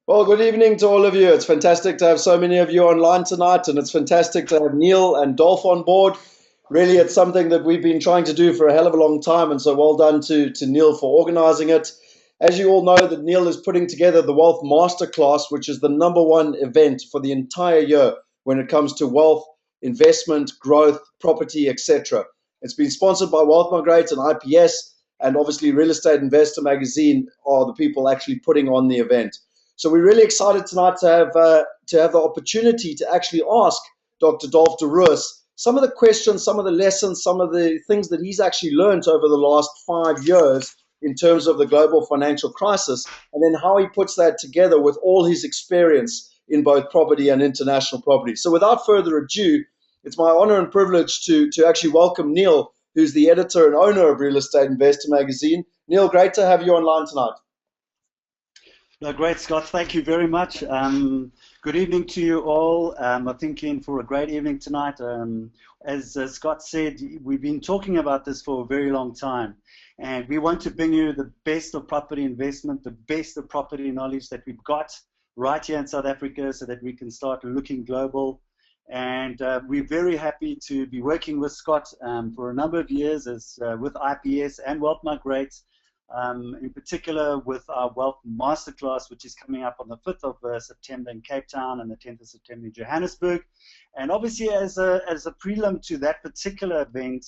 Well, good evening to all of you. It's fantastic to have so many of you online tonight, and it's fantastic to have Neale and Dolf on board. Really, it's something that we've been trying to do for a hell of a long time, and so well done to Neale for organizing it. As you all know, that Neale is putting together the Wealth Masterclass, which is the number one event for the entire year when it comes to wealth, investment, growth, property, etc. It's been sponsored by Wealth Migrate and IPS, and obviously Real Estate Investor Magazine are the people actually putting on the event. So we're really excited tonight to have the opportunity to actually ask Dr. Dolf de Roos some of the questions, some of the lessons, some of the things that he's actually learned over the last 5 years in terms of the global financial crisis, and then how he puts that together with all his experience in both property and international property. So without further ado, it's my honor and privilege to actually welcome Neale, who's the editor and owner of Real Estate Investor Magazine. Neale, great to have you online tonight. No, great, Scott. Thank you very much. Good evening to you all. I think in for a great evening tonight. As Scott said, we've been talking about this for a very long time, and we want to bring you the best of property investment, the best of property knowledge that we've got right here in South Africa, so that we can start looking global. And we're very happy to be working with Scott for a number of years as with IPS and Wealth Migrate. In particular with our Wealth Masterclass, which is coming up on the 5th of September in Cape Town and the 10th of September in Johannesburg. And obviously as a prelim to that particular event,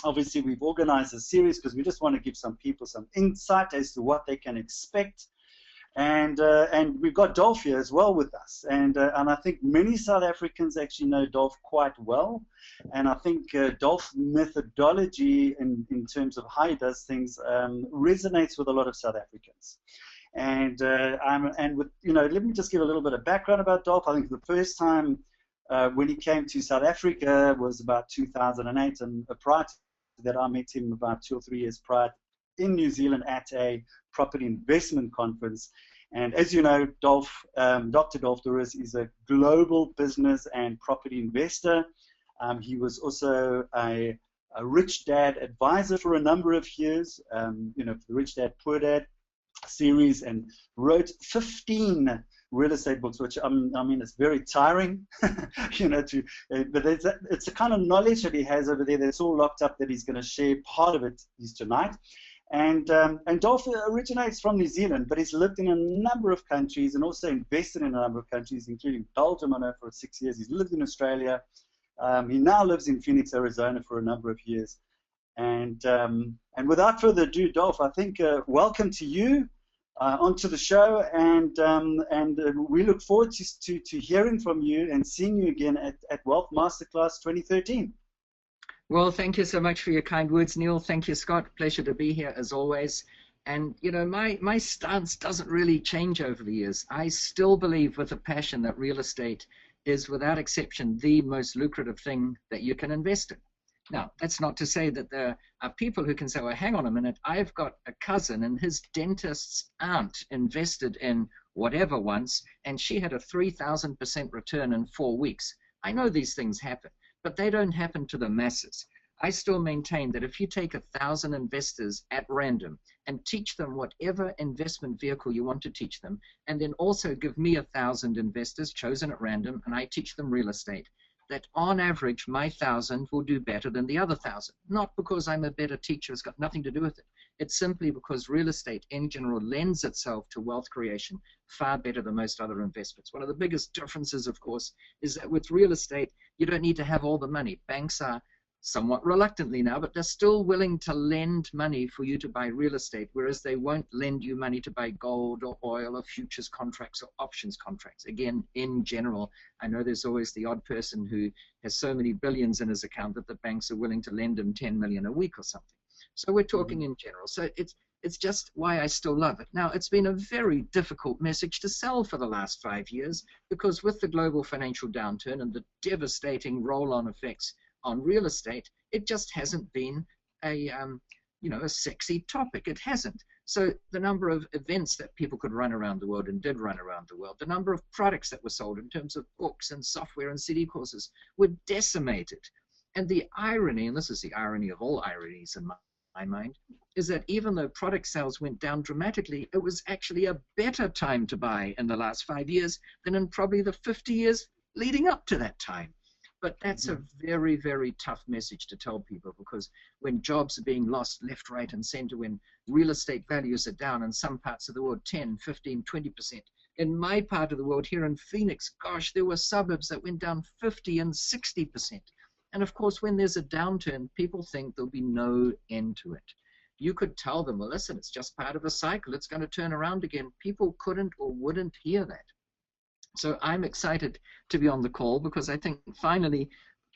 obviously we've organized a series because we just want to give some people some insight as to what they can expect. And we've got Dolf here as well with us, and I think many South Africans actually know Dolf quite well, and I think Dolf's methodology in terms of how he does things resonates with a lot of South Africans. And with let me just give a little bit of background about Dolf. I think the first time when he came to South Africa was about 2008, and prior to that I met him about 2 or 3 years prior in New Zealand at a property investment conference. And as you know, Dr. Dolf de Roos is a global business and property investor. He was also a Rich Dad advisor for a number of years, for the Rich Dad, Poor Dad series, and wrote 15 real estate books, which I mean, it's very tiring, but it's the kind of knowledge that he has over there that's all locked up that he's going to share. Part of it is tonight. And Dolf originates from New Zealand, but he's lived in a number of countries and also invested in a number of countries, including Belgium, I know, for 6 years. He's lived in Australia. He now lives in Phoenix, Arizona for a number of years. And without further ado, Dolf, I think welcome to you onto the show, and we look forward to hearing from you and seeing you again at Wealth Masterclass 2013. Well, thank you so much for your kind words, Neale. Thank you, Scott. Pleasure to be here as always. And, my stance doesn't really change over the years. I still believe with a passion that real estate is, without exception, the most lucrative thing that you can invest in. Now, that's not to say that there are people who can say, well, hang on a minute, I've got a cousin and his dentist's aunt invested in whatever once, and she had a 3,000% return in 4 weeks. I know these things happen, but they don't happen to the masses. I still maintain that if you take 1,000 investors at random and teach them whatever investment vehicle you want to teach them, and then also give me 1,000 investors chosen at random and I teach them real estate, that on average my 1,000 will do better than the other 1,000. Not because I'm a better teacher, it's got nothing to do with it. It's simply because real estate in general lends itself to wealth creation far better than most other investments. One of the biggest differences, of course, is that with real estate, you don't need to have all the money. Banks are somewhat reluctantly now, but they're still willing to lend money for you to buy real estate, whereas they won't lend you money to buy gold or oil or futures contracts or options contracts. Again, in general, I know there's always the odd person who has so many billions in his account that the banks are willing to lend him 10 million a week or something. So we're talking in general. So it's just why I still love it. Now, it's been a very difficult message to sell for the last 5 years, because with the global financial downturn and the devastating roll-on effects on real estate, it just hasn't been a sexy topic. It hasn't. So the number of events that people could run around the world and did run around the world, the number of products that were sold in terms of books and software and CD courses were decimated. And the irony, and this is the irony of all ironies in my my mind, is that even though product sales went down dramatically, it was actually a better time to buy in the last 5 years than in probably the 50 years leading up to that time. But that's a very, very tough message to tell people, because when jobs are being lost left, right, and center, when real estate values are down in some parts of the world 10, 15, 20%. In my part of the world here in Phoenix, gosh, there were suburbs that went down 50 and 60%. And of course, when there's a downturn, people think there'll be no end to it. You could tell them, well, listen, it's just part of a cycle. It's going to turn around again. People couldn't or wouldn't hear that. So I'm excited to be on the call, because I think finally,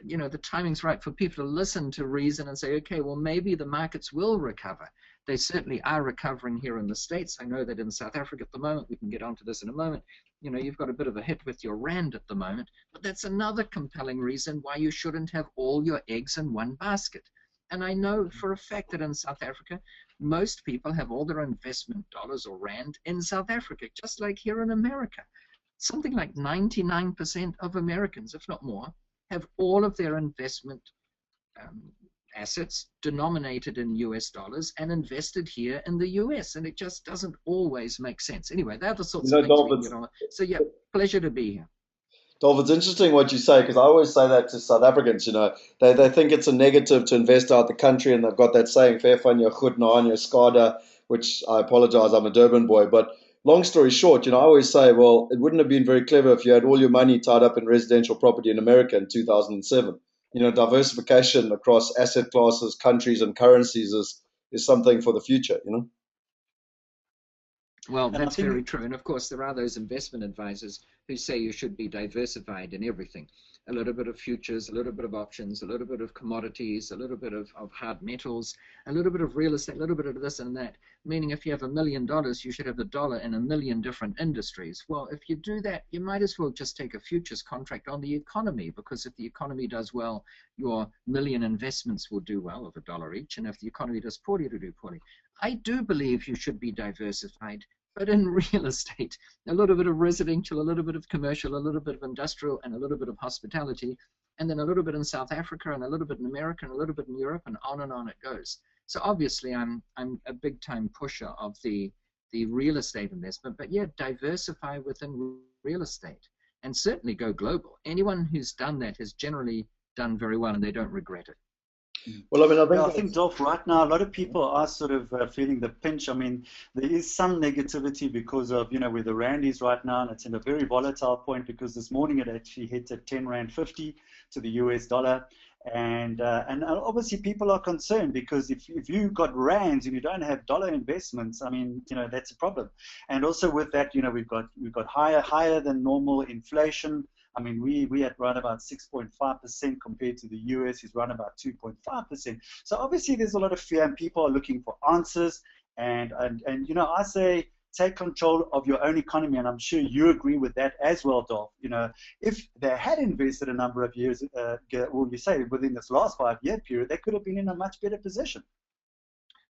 you know, the timing's right for people to listen to reason and say, okay, well, maybe the markets will recover. They certainly are recovering here in the States. I know that in South Africa at the moment, we can get onto this in a moment, you know, you've got a bit of a hit with your rand at the moment, but that's another compelling reason why you shouldn't have all your eggs in one basket. And I know for a fact that in South Africa, most people have all their investment dollars or rand in South Africa, just like here in America. Something like 99% of Americans, if not more, have all of their investment assets denominated in US dollars and invested here in the US, and it just doesn't always make sense. Anyway, they're the sorts of things we can get on. So yeah, pleasure to be here. Dolf, it's interesting what you say, because I always say that to South Africans, you know, they think it's a negative to invest out the country, and they've got that saying, "Fair van jou goed na aan jou skade," which I apologize, I'm a Durban boy, but long story short, you know, I always say, well, it wouldn't have been very clever if you had all your money tied up in residential property in America in 2007. You know, diversification across asset classes, countries, and currencies is something for the future, you know. Well, that's very true. And of course, there are those investment advisors who say you should be diversified in everything. A little bit of futures, a little bit of options, a little bit of commodities, a little bit of hard metals, a little bit of real estate, a little bit of this and that. Meaning if you have $1 million, you should have the dollar in 1 million different industries. Well, if you do that, you might as well just take a futures contract on the economy, because if the economy does well, your million investments will do well of $1 each. And if the economy does poorly, it'll do poorly. I do believe you should be diversified, but in real estate, a little bit of residential, a little bit of commercial, a little bit of industrial, and a little bit of hospitality, and then a little bit in South Africa, and a little bit in America, and a little bit in Europe, and on it goes. So obviously, I'm a big-time pusher of the real estate investment, but yeah, diversify within real estate, and certainly go global. Anyone who's done that has generally done very well, and they don't regret it. Well, I mean, I think, Dolf, right now, a lot of people are sort of feeling the pinch. I mean, there is some negativity because of, you know, where the rand is right now, and it's in a very volatile point, because this morning it actually hit at 10 rand 50 to the US dollar. And obviously people are concerned, because if you've got rands and you don't have dollar investments, I mean, you know, that's a problem. And also with that, you know, we've got higher than normal inflation. I mean, we at around about 6.5% compared to the US is around about 2.5%. So obviously there's a lot of fear, and people are looking for answers. And you know, I say take control of your own economy, and I'm sure you agree with that as well, Dolf. You know, if they had invested a number of years, well, you say within this last 5-year period, they could have been in a much better position.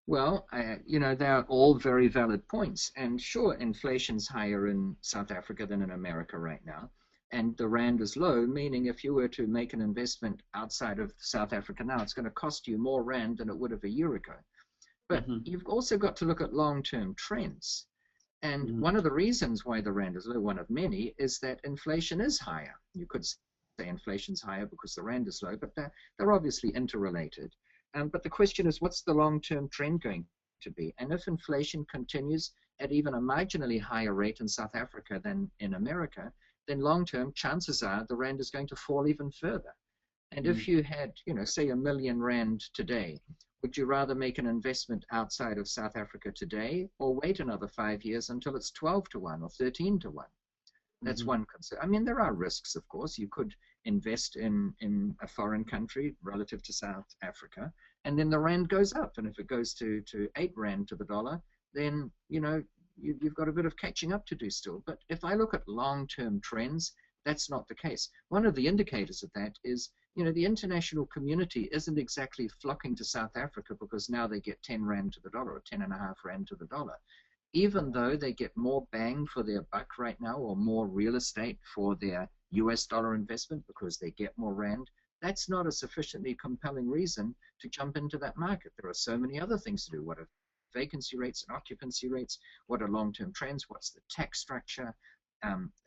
Well, you know, they're all very valid points. And sure, inflation's higher in South Africa than in America right now. And the rand is low, meaning if you were to make an investment outside of South Africa now, it's going to cost you more rand than it would have a year ago. But you've also got to look at long-term trends. And one of the reasons why the rand is low, one of many, is that inflation is higher. You could say inflation's higher because the rand is low, but they're obviously interrelated. But the question is, what's the long-term trend going to be? And if inflation continues at even a marginally higher rate in South Africa than in America, then long-term, chances are the rand is going to fall even further. And if you had, you know, say $1 million rand today, would you rather make an investment outside of South Africa today, or wait another 5 years until it's 12 to 1 or 13 to 1? That's one concern. I mean, there are risks, of course. You could invest in a foreign country relative to South Africa, and then the rand goes up. And if it goes to 8 rand to the dollar, then, you know, you've got a bit of catching up to do still. But if I look at long-term trends, that's not the case. One of the indicators of that is, you know, the international community isn't exactly flocking to South Africa because now they get 10 rand to the dollar or 10.5 rand to the dollar. Even though they get more bang for their buck right now, or more real estate for their US dollar investment because they get more rand, that's not a sufficiently compelling reason to jump into that market. There are so many other things to do. What are vacancy rates and occupancy rates? What are long-term trends? What's the tax structure?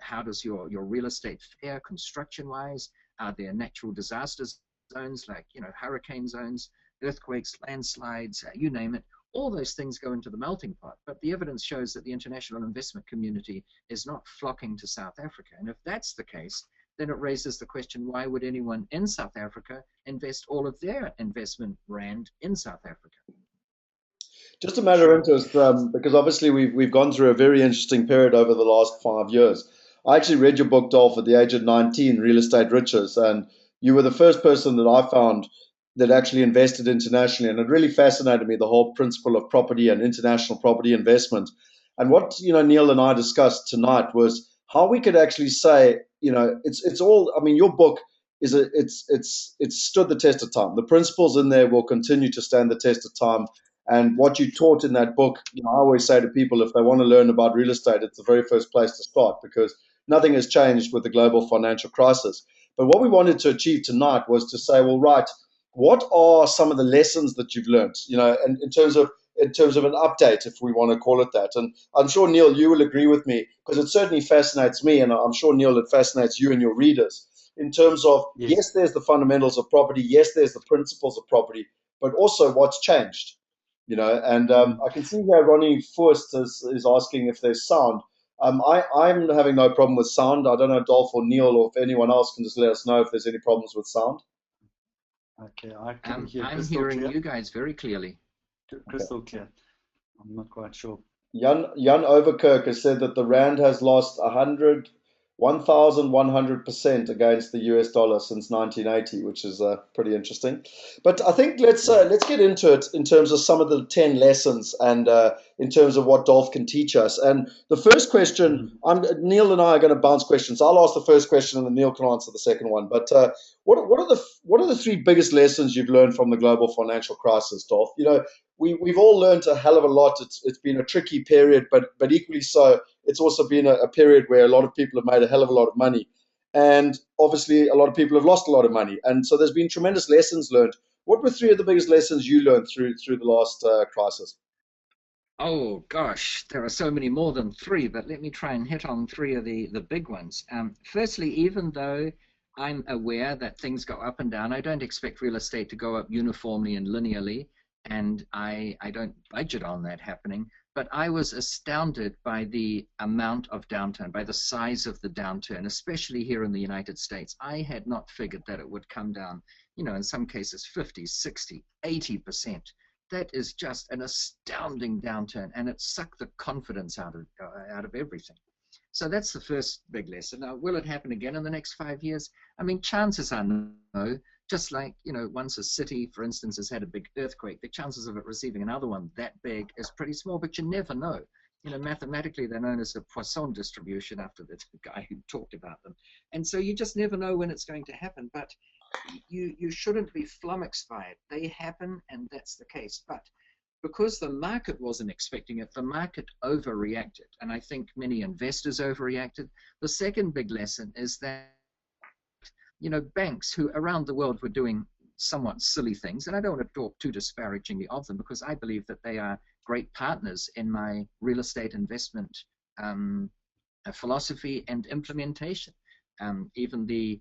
How does your real estate fare construction-wise? Are there natural disaster zones like, you know, hurricane zones, earthquakes, landslides, you name it? All those things go into the melting pot, but the evidence shows that the international investment community is not flocking to South Africa. And if that's the case, then it raises the question, why would anyone in South Africa invest all of their investment rand in South Africa? Just a matter of interest, because obviously we've gone through a very interesting period over the last 5 years. I actually read your book, Dolf, at the age of 19, Real Estate Riches, and you were the first person that I found that actually invested internationally, and it really fascinated me, the whole principle of property and international property investment. And what, you know, Neale and I discussed tonight was how we could actually say, you know, it's all. I mean, your book is it's stood the test of time. The principles in there will continue to stand the test of time. And what you taught in that book, you know, I always say to people, if they want to learn about real estate, it's the very first place to start, because nothing has changed with the global financial crisis. But what we wanted to achieve tonight was to say, well, right, what are some of the lessons that you've learned, you know, and in terms of an update, if we want to call it that. And I'm sure, Neale, you will agree with me, because it certainly fascinates me, and I'm sure, Neale, it fascinates you and your readers, in terms of, yes, there's the fundamentals of property, yes, there's the principles of property, but also what's changed. You know, and I can see here Ronnie Forst is asking if there's sound. I'm having no problem with sound. I don't know, Dolf or Neale, or if anyone else can just let us know if there's any problems with sound. Okay, I can hear. I'm hearing you guys very clearly. Crystal clear. I'm not quite sure. Jan Overkirk has said that the rand has lost 1,100% against the US dollar since 1980, which is pretty interesting. But I think let's get into it in terms of some of the 10 lessons, and in terms of what Dolf can teach us. And the first question, Neale and I are going to bounce questions. I'll ask the first question, and then Neale can answer the second one. But what are the three biggest lessons you've learned from the global financial crisis, Dolf? You know, we've all learned a hell of a lot. It's been a tricky period, but equally so, it's also been a period where a lot of people have made a hell of a lot of money. And obviously, a lot of people have lost a lot of money. And so there's been tremendous lessons learned. What were three of the biggest lessons you learned through the last crisis? Oh, gosh, there are so many more than three, but let me try and hit on three of the big ones. Firstly, even though I'm aware that things go up and down, I don't expect real estate to go up uniformly and linearly, and I don't budget on that happening. But I was astounded by the amount of downturn, by the size of the downturn, especially here in the United States. I had not figured that it would come down, you know, in some cases 50, 60, 80%. That is just an astounding downturn, and it sucked the confidence out of everything. So that's the first big lesson. Now, will it happen again in the next 5 years? I mean, chances are no. Just like, you know, once a city, for instance, has had a big earthquake, the chances of it receiving another one that big is pretty small, but you never know. You know, mathematically, they're known as a Poisson distribution, after the guy who talked about them. And so you just never know when it's going to happen, but you shouldn't be flummoxed by it. They happen, and that's the case. But because the market wasn't expecting it, the market overreacted. And I think many investors overreacted. The second big lesson is that, you know, banks who around the world were doing somewhat silly things, and I don't want to talk too disparagingly of them, because I believe that they are great partners in my real estate investment philosophy and implementation. Even the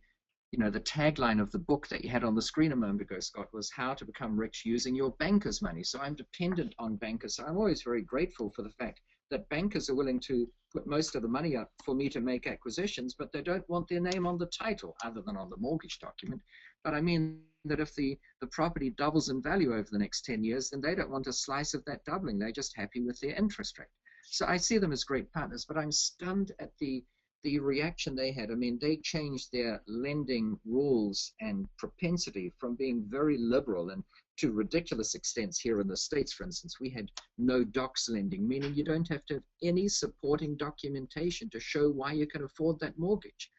tagline of the book that you had on the screen a moment ago, Scott, was how to become rich using your banker's money. So I'm dependent on bankers. So I'm always very grateful for the fact that bankers are willing to put most of the money up for me to make acquisitions, but they don't want their name on the title other than on the mortgage document. But I mean that if the property doubles in value over the next 10 years, then they don't want a slice of that doubling. They're just happy with their interest rate. So I see them as great partners, but I'm stunned at the reaction they had. I mean, they changed their lending rules and propensity from being very liberal and to ridiculous extents. Here in the States, for instance, we had no docs lending, meaning you don't have to have any supporting documentation to show why you can afford that mortgage.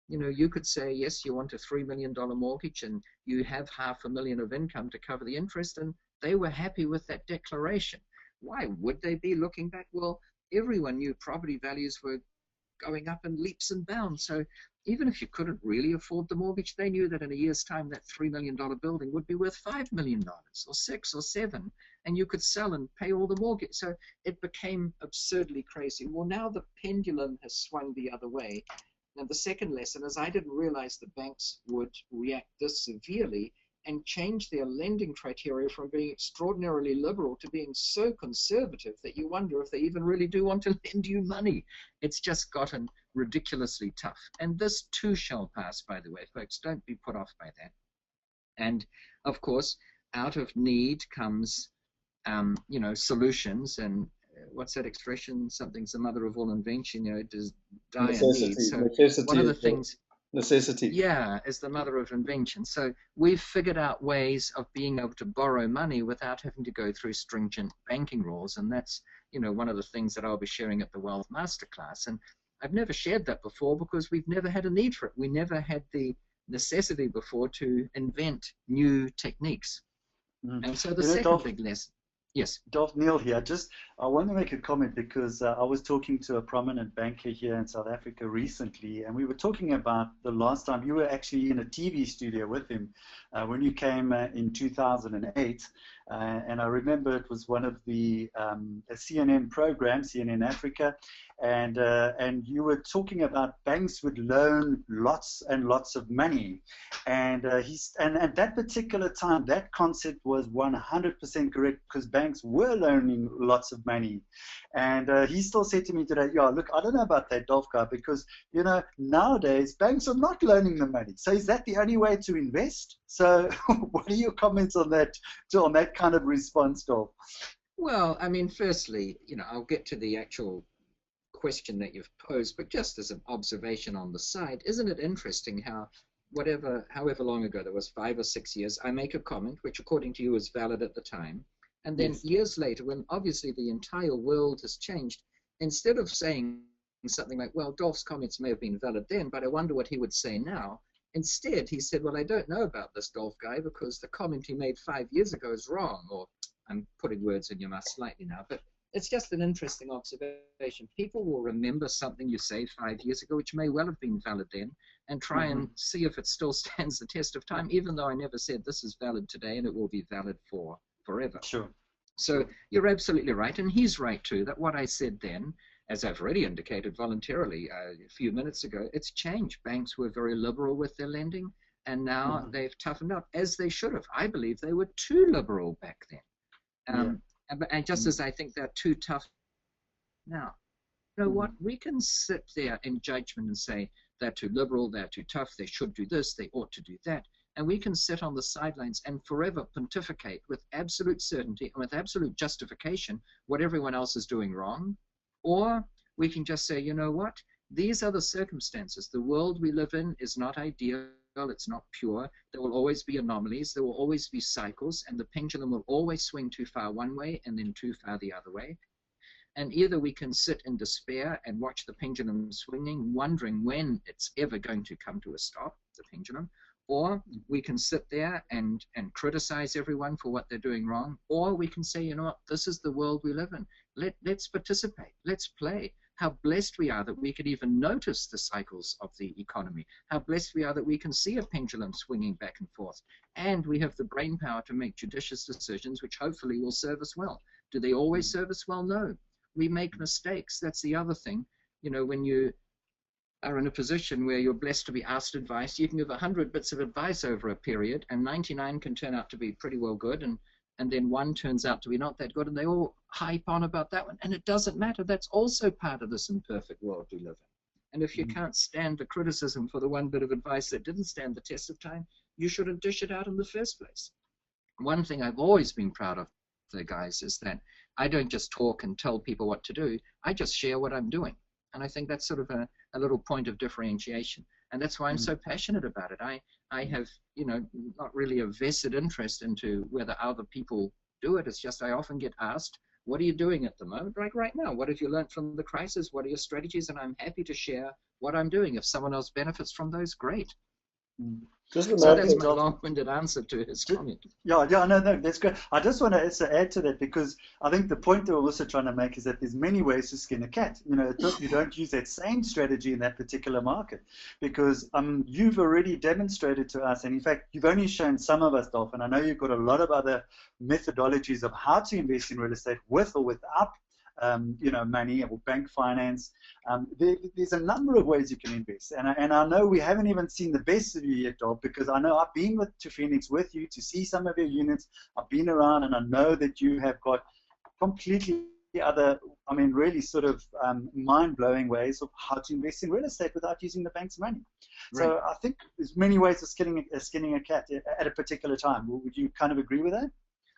You know, you could say, yes, you want a $3 million mortgage and you have $500,000 of income to cover the interest, and they were happy with that declaration. Why would they be? Looking back? Well, everyone knew property values were going up in leaps and bounds. So even if you couldn't really afford the mortgage, they knew that in a year's time that $3 million building would be worth $5 million or 6 or 7, and you could sell and pay all the mortgage. So it became absurdly crazy. Well, now the pendulum has swung the other way. Now the second lesson is I didn't realize the banks would react this severely and change their lending criteria from being extraordinarily liberal to being so conservative that you wonder if they even really do want to lend you money. It's just gotten ridiculously tough. And this too shall pass, by the way, folks. Don't be put off by that. And of course, out of need comes, solutions. And what's that expression? Something's the mother of all invention. It does die in need. So one of the things. Necessity. Yeah, is the mother of invention. So we've figured out ways of being able to borrow money without having to go through stringent banking rules. And that's, one of the things that I'll be sharing at the Wealth Masterclass. And I've never shared that before because we've never had a need for it. We never had the necessity before to invent new techniques. And so the second big lesson. Yes. Dolf, Neale here. I want to make a comment because I was talking to a prominent banker here in South Africa recently, and we were talking about the last time you were actually in a TV studio with him when you came in 2008. And I remember it was one of the a CNN program, CNN Africa, and you were talking about banks would loan lots and lots of money, and at that particular time that concept was 100% correct because banks were loaning lots of money, and he still said to me today, yeah, look, I don't know about that, Dolf guy, because nowadays banks are not loaning the money. So is that the only way to invest? So what are your comments on that kind of response, Dolf? Well, I mean, firstly, I'll get to the actual question that you've posed, but just as an observation on the side, isn't it interesting how however long ago, there was 5 or 6 years, I make a comment which according to you is valid at the time, and then years later, when obviously the entire world has changed, instead of saying something like, well, Dolf's comments may have been valid then, but I wonder what he would say now, instead he said, well, I don't know about this Dolf guy because the comment he made 5 years ago is wrong, or I'm putting words in your mouth slightly now, but it's just an interesting observation. People will remember something you say 5 years ago, which may well have been valid then, and try and see if it still stands the test of time, even though I never said this is valid today and it will be valid for forever. Sure. So you're absolutely right, and he's right too, that what I said then, as I've already indicated voluntarily a few minutes ago, it's changed. Banks were very liberal with their lending, and now they've toughened up, as they should have. I believe they were too liberal back then. And just as I think they're too tough now. You know what? We can sit there in judgment and say they're too liberal, they're too tough, they should do this, they ought to do that. And we can sit on the sidelines and forever pontificate with absolute certainty and with absolute justification what everyone else is doing wrong. Or we can just say, you know what? These are the circumstances. The world we live in is not ideal. It's not pure. There will always be anomalies. There will always be cycles, and the pendulum will always swing too far one way and then too far the other way. And either we can sit in despair and watch the pendulum swinging, wondering when it's ever going to come to a stop, the pendulum, or we can sit there and criticize everyone for what they're doing wrong, or we can say, you know what, this is the world we live in. Let's participate. Let's play. How blessed we are that we could even notice the cycles of the economy. How blessed we are that we can see a pendulum swinging back and forth. And we have the brain power to make judicious decisions, which hopefully will serve us well. Do they always serve us well? No. We make mistakes. That's the other thing. You know, when you are in a position where you're blessed to be asked advice, you can give 100 bits of advice over a period, and 99 can turn out to be pretty well good, and then one turns out to be not that good, and they all hype on about that one. And it doesn't matter. That's also part of this imperfect world we live in. And if you can't stand the criticism for the one bit of advice that didn't stand the test of time, you shouldn't dish it out in the first place. One thing I've always been proud of, the guys, is that I don't just talk and tell people what to do. I just share what I'm doing. And I think that's sort of a little point of differentiation. And that's why I'm so passionate about it. I have, you know, not really a vested interest into whether other people do it. It's just I often get asked, what are you doing at the moment? Like right now, what have you learned from the crisis? What are your strategies? And I'm happy to share what I'm doing. If someone else benefits from those, great. Mm. Just So that's imagine. my long-winded answer to his comment. Yeah, no, that's great. I just want to also add to that because I think the point that we're also trying to make is that there's many ways to skin a cat. You know, you don't use that same strategy in that particular market because you've already demonstrated to us, and in fact, you've only shown some of us, Dolph, and I know you've got a lot of other methodologies of how to invest in real estate with or without money or bank finance. There's a number of ways you can invest, and I know we haven't even seen the best of you yet, Dolph, because I know I've been to Phoenix with you to see some of your units. I've been around, and I know that you have got completely other, really sort of mind-blowing ways of how to invest in real estate without using the bank's money. Right. So I think there's many ways of skinning a cat at a particular time. Would you kind of agree with that?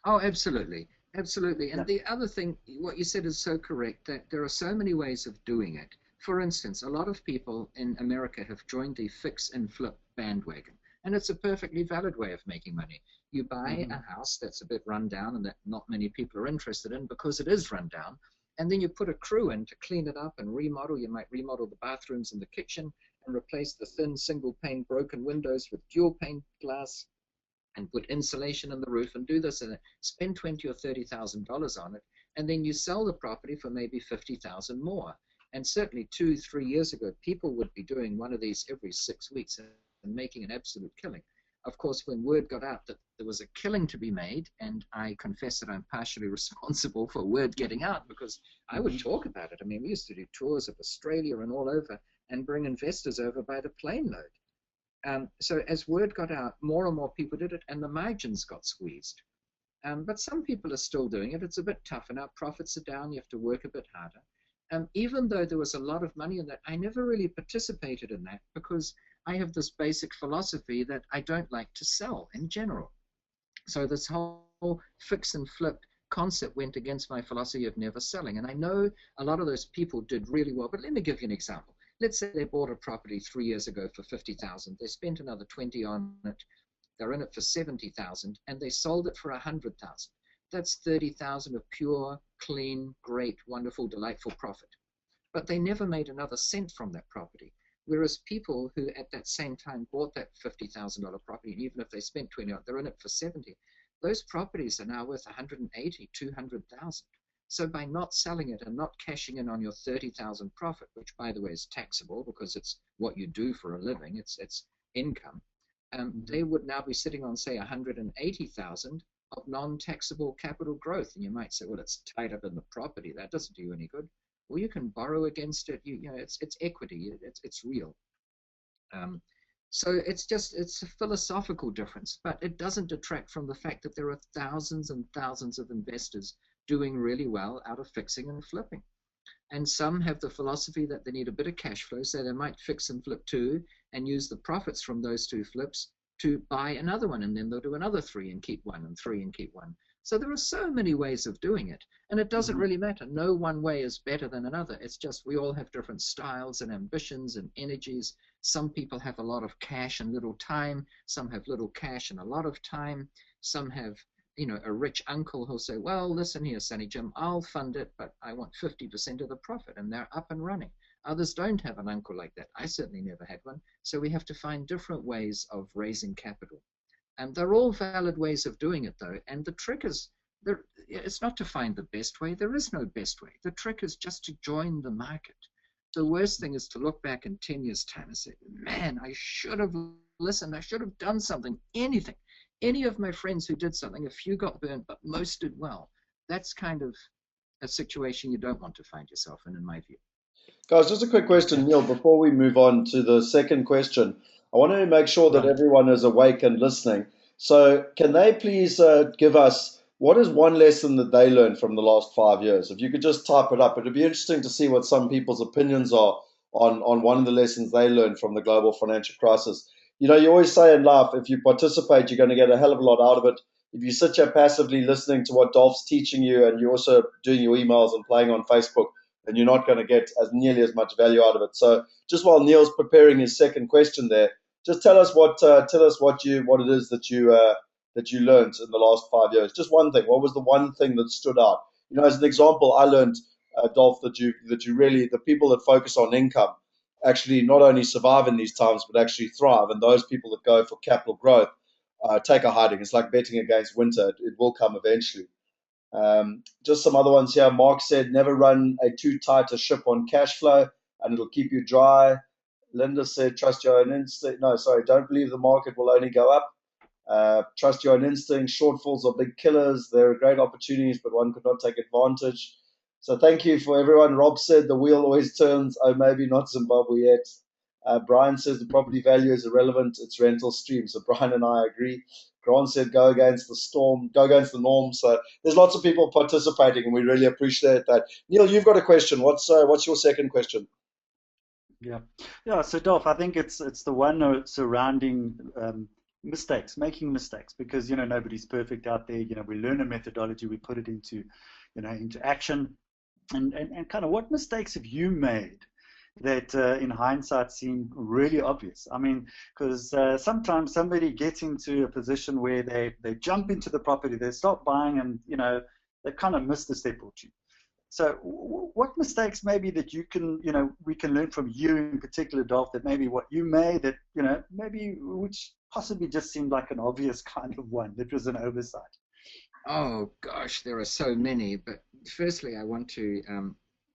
Oh, absolutely. Absolutely. And the other thing, what you said is so correct, that there are so many ways of doing it. For instance, a lot of people in America have joined the fix and flip bandwagon, and it's a perfectly valid way of making money. You buy a house that's a bit run down and that not many people are interested in because it is run down, and then you put a crew in to clean it up and remodel. You might remodel the bathrooms and the kitchen and replace the thin single pane broken windows with dual pane glass, and put insulation in the roof and do this and spend $20,000 or $30,000 on it, and then you sell the property for maybe $50,000 more. And certainly 2-3 years ago, people would be doing one of these every 6 weeks and making an absolute killing. Of course, when word got out that there was a killing to be made, and I confess that I'm partially responsible for word getting out because I would talk about it. I mean, we used to do tours of Australia and all over and bring investors over by the plane load. So as word got out, more and more people did it, and the margins got squeezed. But some people are still doing it. It's a bit tough, and our profits are down. You have to work a bit harder. Even though there was a lot of money in that, I never really participated in that because I have this basic philosophy that I don't like to sell in general. So this whole fix and flip concept went against my philosophy of never selling. And I know a lot of those people did really well, but let me give you an example. Let's say they bought a property 3 years ago for $50,000. They spent another $20,000 on it. They're in it for $70,000, and they sold it for $100,000. That's $30,000 of pure, clean, great, wonderful, delightful profit. But they never made another cent from that property. Whereas people who at that same time bought that $50,000 property, and even if they spent $20,000, they're in it for $70,000. Those properties are now worth $180,000, $200,000. So by not selling it and not cashing in on your $30,000 profit, which by the way is taxable because it's what you do for a living, it's income, they would now be sitting on say $180,000 of non-taxable capital growth. And you might say, well, it's tied up in the property. That doesn't do you any good. Well, you can borrow against it. You know, it's equity. It's real. So it's a philosophical difference, but it doesn't detract from the fact that there are thousands and thousands of investors doing really well out of fixing and flipping. And some have the philosophy that they need a bit of cash flow, so they might fix and flip 2 and use the profits from those 2 flips to buy another one, and then they'll do another 3 and keep 1, and 3 and keep 1. So there are so many ways of doing it, and it doesn't really matter. No one way is better than another. It's just we all have different styles and ambitions and energies. Some people have a lot of cash and little time. Some have little cash and a lot of time. Some have a rich uncle who'll say, well, listen here, Sonny Jim, I'll fund it, but I want 50% of the profit, and they're up and running. Others don't have an uncle like that. I certainly never had one. So we have to find different ways of raising capital. And they're all valid ways of doing it, though. And the trick is, it's not to find the best way. There is no best way. The trick is just to join the market. The worst thing is to look back in 10 years' time and say, man, I should have listened. I should have done something, anything. Any of my friends who did something, a few got burnt, but most did well. That's kind of a situation you don't want to find yourself in my view. Guys, just a quick question, Neale, before we move on to the second question. I want to make sure that everyone is awake and listening. So can they please give us what is one lesson that they learned from the last 5 years? If you could just type it up, it'd be interesting to see what some people's opinions are on one of the lessons they learned from the global financial crisis. You always say in life, if you participate, you're going to get a hell of a lot out of it. If you sit here passively listening to what Dolph's teaching you and you're also doing your emails and playing on Facebook, then you're not going to get nearly as much value out of it. So just while Neale's preparing his second question there, just tell us what it is that you learned in the last 5 years. Just one thing. What was the one thing that stood out? As an example, I learned, Dolf, that you really, the people that focus on income actually not only survive in these times, but actually thrive. And those people that go for capital growth take a hiding. It's like betting against winter. It will come eventually. Just some other ones here. Mark said, never run a too tight a ship on cash flow and it'll keep you dry. Linda said, trust your own instinct. No, sorry, don't believe the market will only go up. Trust your own instinct. Shortfalls are big killers. There are great opportunities, but one could not take advantage. So thank you for everyone. Rob said the wheel always turns. Oh, maybe not Zimbabwe yet. Brian says the property value is irrelevant. It's rental stream. So Brian and I agree. Grant said go against the storm, go against the norm. So there's lots of people participating, and we really appreciate that. Neale, you've got a question. What's your second question? Yeah. So Dolf, I think it's the one surrounding mistakes, making mistakes, because nobody's perfect out there. We learn a methodology, we put it into action, and kind of what mistakes have you made that in hindsight seem really obvious? I mean, because sometimes somebody gets into a position where they jump into the property, they start buying, and they kind of missed a step or two. So what mistakes maybe that you can, we can learn from you in particular, Dolf, that maybe what you made that, maybe which possibly just seemed like an obvious kind of one that was an oversight? Oh gosh, there are so many. But firstly, I want to,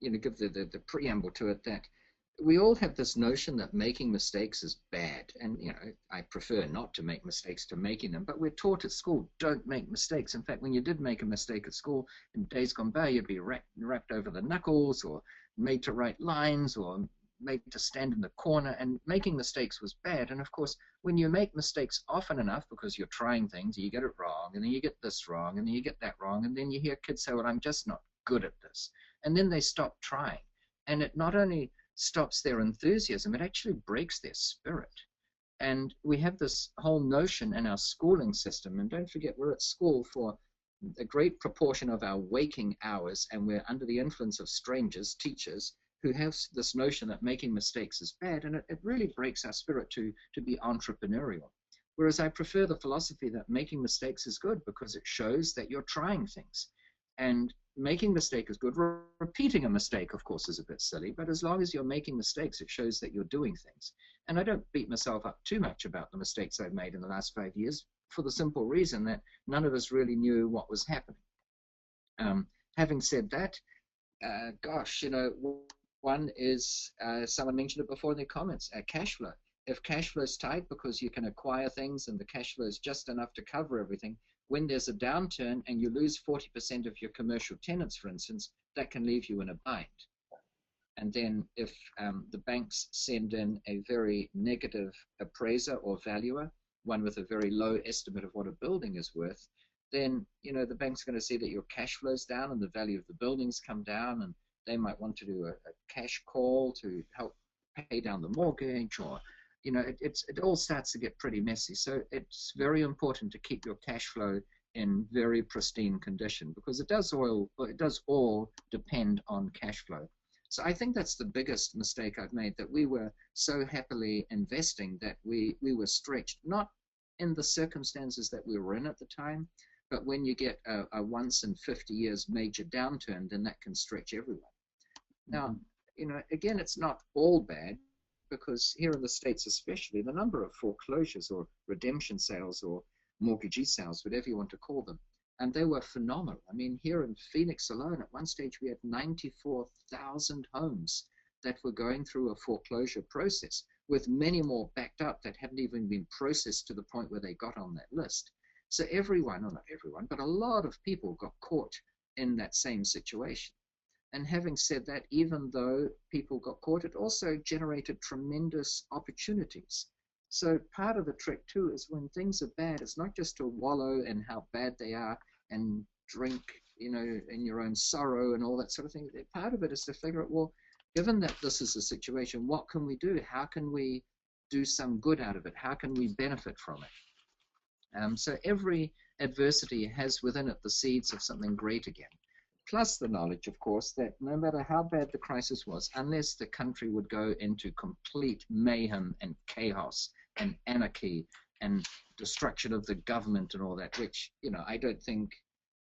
give the preamble to it that we all have this notion that making mistakes is bad. And, I prefer not to make mistakes to making them, but we're taught at school, don't make mistakes. In fact, when you did make a mistake at school, in days gone by, you'd be wrapped over the knuckles or made to write lines or made to stand in the corner, and making mistakes was bad. And of course, when you make mistakes often enough because you're trying things, you get it wrong, and then you get this wrong, and then you get that wrong, and then you hear kids say, well, I'm just not good at this. And then they stop trying. And it not only stops their enthusiasm, it actually breaks their spirit. And we have this whole notion in our schooling system, and don't forget, we're at school for a great proportion of our waking hours, and we're under the influence of strangers, teachers, who have this notion that making mistakes is bad, and it really breaks our spirit to be entrepreneurial. Whereas I prefer the philosophy that making mistakes is good because it shows that you're trying things. And making a mistake is good. Repeating a mistake, of course, is a bit silly, but as long as you're making mistakes, it shows that you're doing things. And I don't beat myself up too much about the mistakes I've made in the last 5 years, for the simple reason that none of us really knew what was happening. Having said that, one is, someone mentioned it before in their comments, cash flow. If cash flow is tight because you can acquire things and the cash flow is just enough to cover everything, when there's a downturn and you lose 40% of your commercial tenants, for instance, that can leave you in a bind. And then if the banks send in a very negative appraiser or valuer, one with a very low estimate of what a building is worth, then the bank's going to see that your cash flow's down and the value of the buildings come down, and they might want to do a cash call to help pay down the mortgage, or it all starts to get pretty messy. So it's very important to keep your cash flow in very pristine condition, because it does all depend on cash flow. So I think that's the biggest mistake I've made, that we were so happily investing that we were stretched, not in the circumstances that we were in at the time, but when you get a once in 50 years major downturn, then that can stretch everyone. Now, again, it's not all bad, because here in the States especially, the number of foreclosures or redemption sales or mortgagee sales, whatever you want to call them, and they were phenomenal. I mean, here in Phoenix alone, at one stage we had 94,000 homes that were going through a foreclosure process, with many more backed up that hadn't even been processed to the point where they got on that list. So everyone, or not everyone, but a lot of people got caught in that same situation. And having said that, even though people got caught, it also generated tremendous opportunities. So part of the trick too is, when things are bad, it's not just to wallow in how bad they are and drink, in your own sorrow and all that sort of thing. Part of it is to figure out, well, given that this is a situation, what can we do? How can we do some good out of it? How can we benefit from it? So every adversity has within it the seeds of something great again. Plus the knowledge, of course, that no matter how bad the crisis was, unless the country would go into complete mayhem and chaos and anarchy and destruction of the government and all that, which, I don't think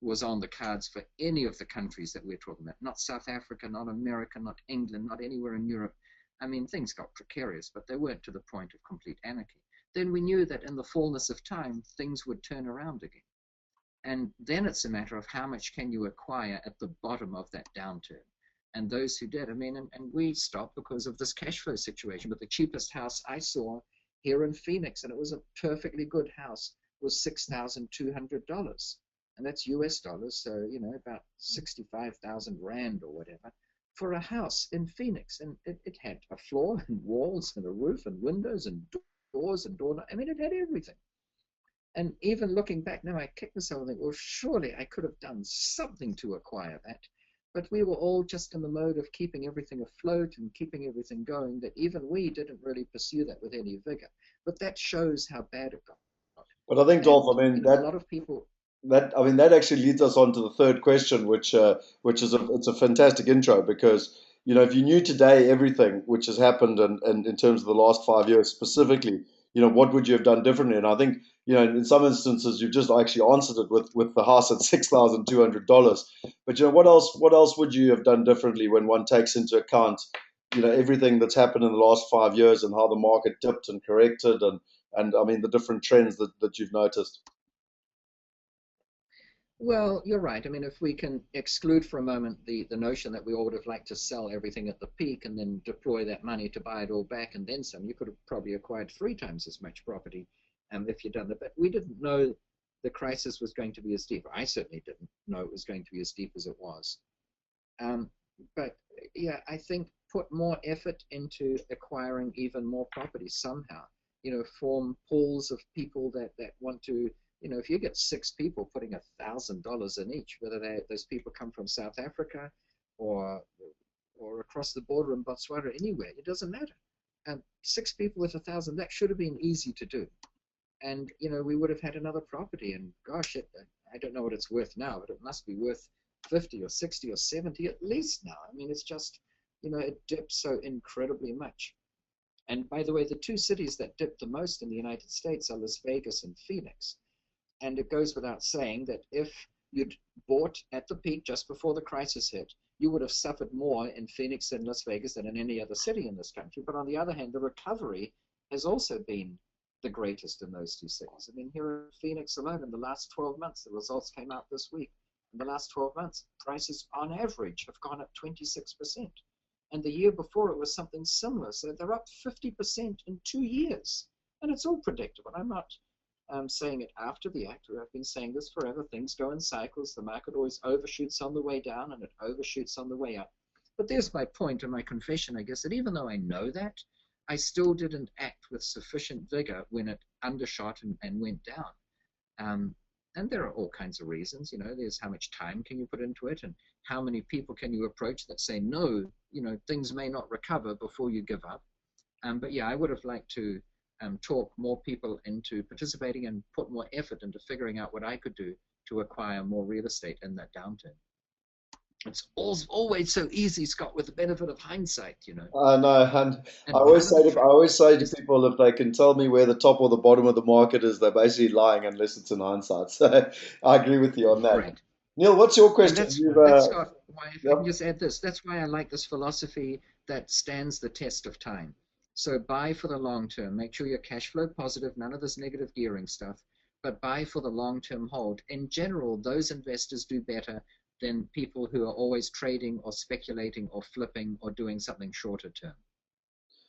was on the cards for any of the countries that we're talking about. Not South Africa, not America, not England, not anywhere in Europe. I mean, things got precarious, but they weren't to the point of complete anarchy. Then we knew that in the fullness of time, things would turn around again. And then it's a matter of how much can you acquire at the bottom of that downturn. And those who did, I mean, and we stopped because of this cash flow situation. But the cheapest house I saw here in Phoenix, and it was a perfectly good house, was $6,200. And that's US dollars, so, you know, about 65,000 Rand or whatever, for a house in Phoenix. And it had a floor and walls and a roof and windows and doors and door. I mean, it had everything. And even looking back now, I kick myself and think, well, surely I could have done something to acquire that. But we were all just in the mode of keeping everything afloat and keeping everything going, that even we didn't really pursue that with any vigor. But that shows how bad it got. But I think, Dolf, I mean, you know, a lot of people. that actually leads us on to the third question, which is it's a fantastic intro because you know if you knew today everything which has happened and in terms of the last 5 years specifically, you know what would you have done differently? And I think you know in some instances you've just actually answered it with the house at $6,200. But you know what else would you have done differently when one takes into account you know everything that's happened in the last 5 years and how the market dipped and corrected and I mean the different trends that you've noticed. Well, you're right. I mean, if we can exclude for a moment the notion that we all would have liked to sell everything at the peak and then deploy that money to buy it all back and then some, you could have probably acquired 3 times as much property if you'd done that. But we didn't know the crisis was going to be as deep. I certainly didn't know it was going to be as deep as it was. But yeah, I think put more effort into acquiring even more property somehow. You know, form pools of people that want to. You know, if you get 6 people putting $1,000 in each, whether those people come from South Africa or across the border in Botswana, anywhere, it doesn't matter. 6 people with 1,000, that should have been easy to do. And, you know, we would have had another property. And gosh, I don't know what it's worth now, but it must be worth 50 or 60 or 70 at least now. I mean, it's just, you know, it dips so incredibly much. And by the way, the 2 cities that dipped the most in the United States are Las Vegas and Phoenix. And it goes without saying that if you'd bought at the peak just before the crisis hit, you would have suffered more in Phoenix and Las Vegas than in any other city in this country. But on the other hand, the recovery has also been the greatest in those 2 cities. I mean, here in Phoenix alone, in the last 12 months, the results came out this week. In the last 12 months, prices on average have gone up 26%. And the year before it was something similar. So they're up 50% in 2 years. And it's all predictable. I'm not saying it after the act. I've been saying this forever. Things go in cycles. The market always overshoots on the way down and it overshoots on the way up. But there's my point and my confession, I guess, that even though I know that, I still didn't act with sufficient vigor when it undershot and went down. And there are all kinds of reasons. You know, there's how much time can you put into it and how many people can you approach that say, no, you know, things may not recover before you give up. But yeah, I would have liked to talk more people into participating and put more effort into figuring out what I could do to acquire more real estate in that downturn. It's always so easy, Scott, with the benefit of hindsight, you know. I know, and And I always say to people if they can tell me where the top or the bottom of the market is, they're basically lying unless it's in hindsight. So I agree with you on that. right. Neale, what's your And question? that's Scott, why, if I Yep. can just add this, that's why I like this philosophy that stands the test of time. So buy for the long term. Make sure you're cash flow positive, none of this negative gearing stuff, but buy for the long-term hold. In general, those investors do better than people who are always trading or speculating or flipping or doing something shorter term.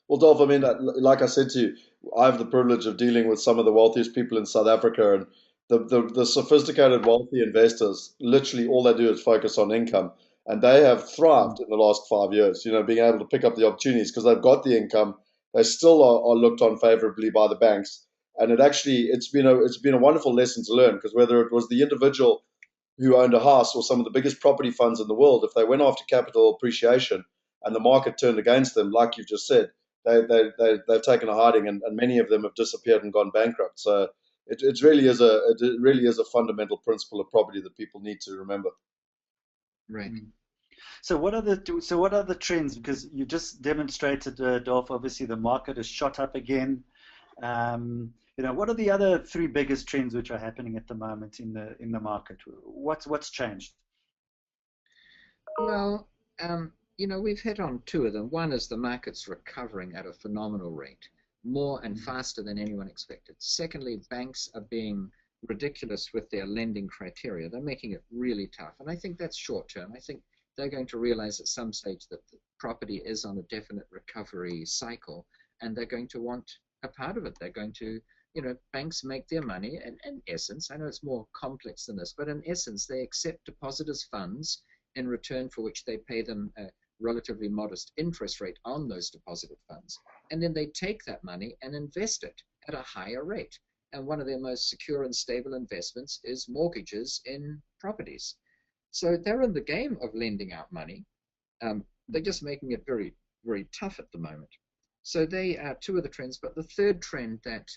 Well, Dolf, I mean, like I said to you, I have the privilege of dealing with some of the wealthiest people in South Africa, and the sophisticated wealthy investors, literally all they do is focus on income, and they have thrived in the last 5 years. You know, being able to pick up the opportunities because they've got the income, they still are looked on favorably by the banks, and it's been a wonderful lesson to learn because whether it was the individual who owned a house or some of the biggest property funds in the world, if they went after capital appreciation and the market turned against them, like you've just said, they've taken a hiding, and many of them have disappeared and gone bankrupt. So it really is a fundamental principle of property that people need to remember. Right. So what are the trends? Because you just demonstrated, Dolf. Obviously, the market has shot up again. You know, what are the other 3 biggest trends which are happening at the moment in the market? What's changed? Well, you know, we've hit on two of them. One is the market's recovering at a phenomenal rate, more and faster than anyone expected. Secondly, banks are being ridiculous with their lending criteria. They're making it really tough. And I think that's short term. I think they're going to realize at some stage that the property is on a definite recovery cycle, and they're going to want a part of it. They're going to, you know, banks make their money, and in essence, I know it's more complex than this, but in essence, they accept depositors' funds in return for which they pay them a relatively modest interest rate on those deposited funds. And then they take that money and invest it at a higher rate. And one of their most secure and stable investments is mortgages in properties. So they're in the game of lending out money. They're just making it very, very tough at the moment. So they are two of the trends. But the third trend that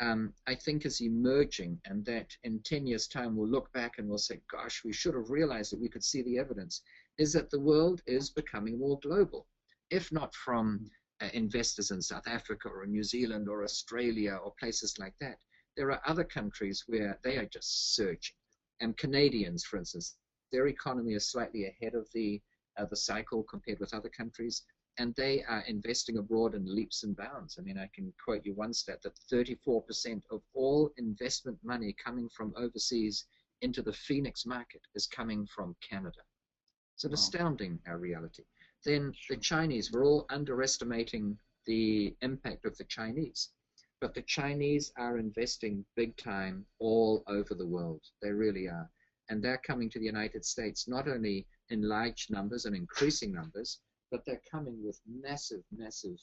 I think is emerging, and that in 10 years' time we'll look back and we'll say, gosh, we should have realized that we could see the evidence, is that the world is becoming more global. If not from investors in South Africa or New Zealand or Australia or places like that, there are other countries where they are just surging. And Canadians, for instance, their economy is slightly ahead of the cycle compared with other countries, and they are investing abroad in leaps and bounds. I mean, I can quote you one stat that 34% of all investment money coming from overseas into the Phoenix market is coming from Canada. It's an astounding reality. Then the Chinese, we're all underestimating the impact of the Chinese. But the Chinese are investing big time all over the world. They really are. And they're coming to the United States not only in large numbers and increasing numbers, but they're coming with massive, massive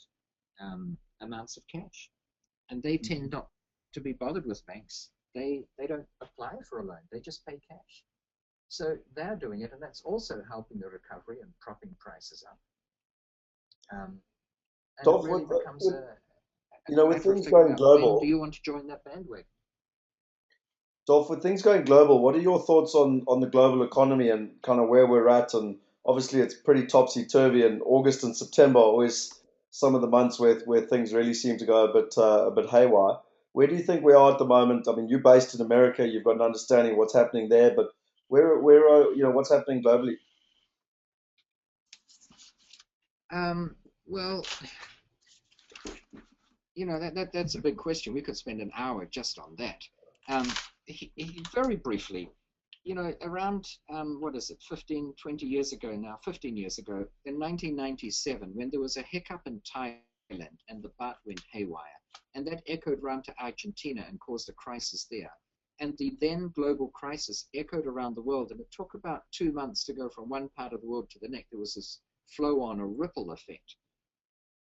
amounts of cash. And they tend not to be bothered with banks. They don't apply for a loan. They just pay cash. So they're doing it, and that's also helping the recovery and propping prices up. And Dolf, it really becomes a you know, with things going global, do you want to join that bandwagon? Dolf, with things going global, what are your thoughts on the global economy and kind of where we're at? And obviously, it's pretty topsy-turvy, and August and September are always some of the months where things really seem to go a bit haywire. Where do you think we are at the moment? I mean, you're based in America, you've got an understanding of what's happening there, but where are, you know, what's happening globally? Well, you know, that's a big question. We could spend an hour just on that. Very briefly, you know, around, 15 years ago now, in 1997, when there was a hiccup in Thailand and the baht went haywire, and that echoed round to Argentina and caused a crisis there. And the then global crisis echoed around the world, and it took about 2 months to go from one part of the world to the next. There was this flow-on, a ripple effect.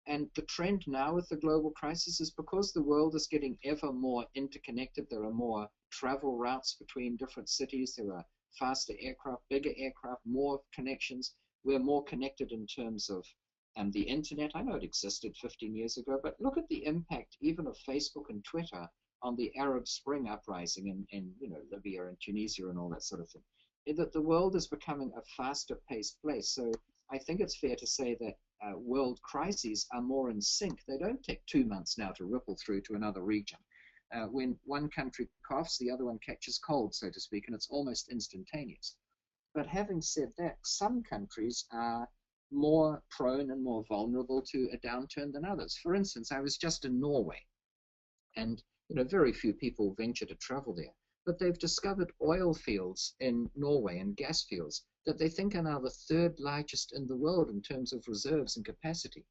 And the trend now with the global crisis is because the world is getting ever more interconnected. There are more travel routes between different cities. There are faster aircraft, bigger aircraft, more connections. We're more connected in terms of the internet. I know it existed 15 years ago, but look at the impact even of Facebook and Twitter on the Arab Spring uprising in you know, Libya and Tunisia and all that sort of thing. That the world is becoming a faster paced place. So I think it's fair to say that world crises are more in sync. They don't take 2 months now to ripple through to another region. When one country coughs, the other one catches cold, so to speak, and it's almost instantaneous. But having said that, some countries are more prone and more vulnerable to a downturn than others. For instance, I was just in Norway, and you know, very few people venture to travel there, but they've discovered oil fields in Norway and gas fields that they think are now the third largest in the world in terms of reserves and capacity.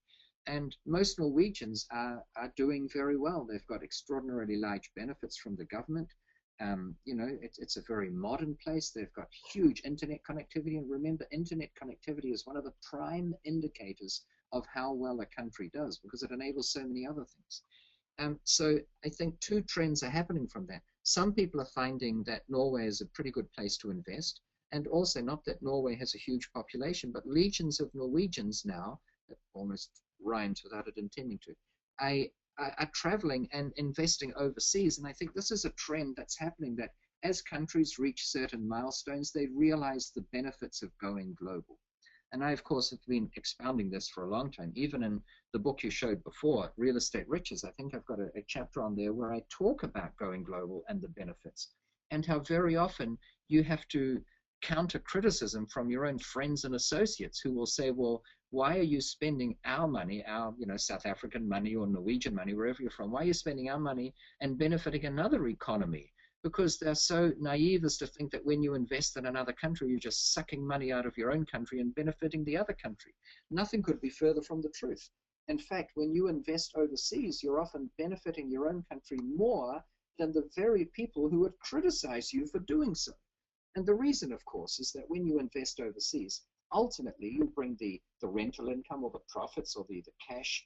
And most Norwegians are doing very well. They've got extraordinarily large benefits from the government. You know, it's a very modern place. They've got huge internet connectivity. And remember, internet connectivity is one of the prime indicators of how well a country does, because it enables so many other things. So I think two trends are happening from that. Some people are finding that Norway is a pretty good place to invest. And also, not that Norway has a huge population, but legions of Norwegians now, that almost rhymes without it intending to, are traveling and investing overseas. And I think this is a trend that's happening, that as countries reach certain milestones, they realize the benefits of going global. And I, of course, have been expounding this for a long time. Even in the book you showed before, Real Estate Riches, I think I've got a chapter on there where I talk about going global and the benefits, and how very often you have to counter criticism from your own friends and associates who will say, well, why are you spending our money, our South African money or Norwegian money, wherever you're from, why are you spending our money and benefiting another economy? Because they're so naive as to think that when you invest in another country, you're just sucking money out of your own country and benefiting the other country. Nothing could be further from the truth. In fact, when you invest overseas, you're often benefiting your own country more than the very people who would criticize you for doing so. And the reason, of course, is that when you invest overseas, ultimately you bring the rental income or the profits or the cash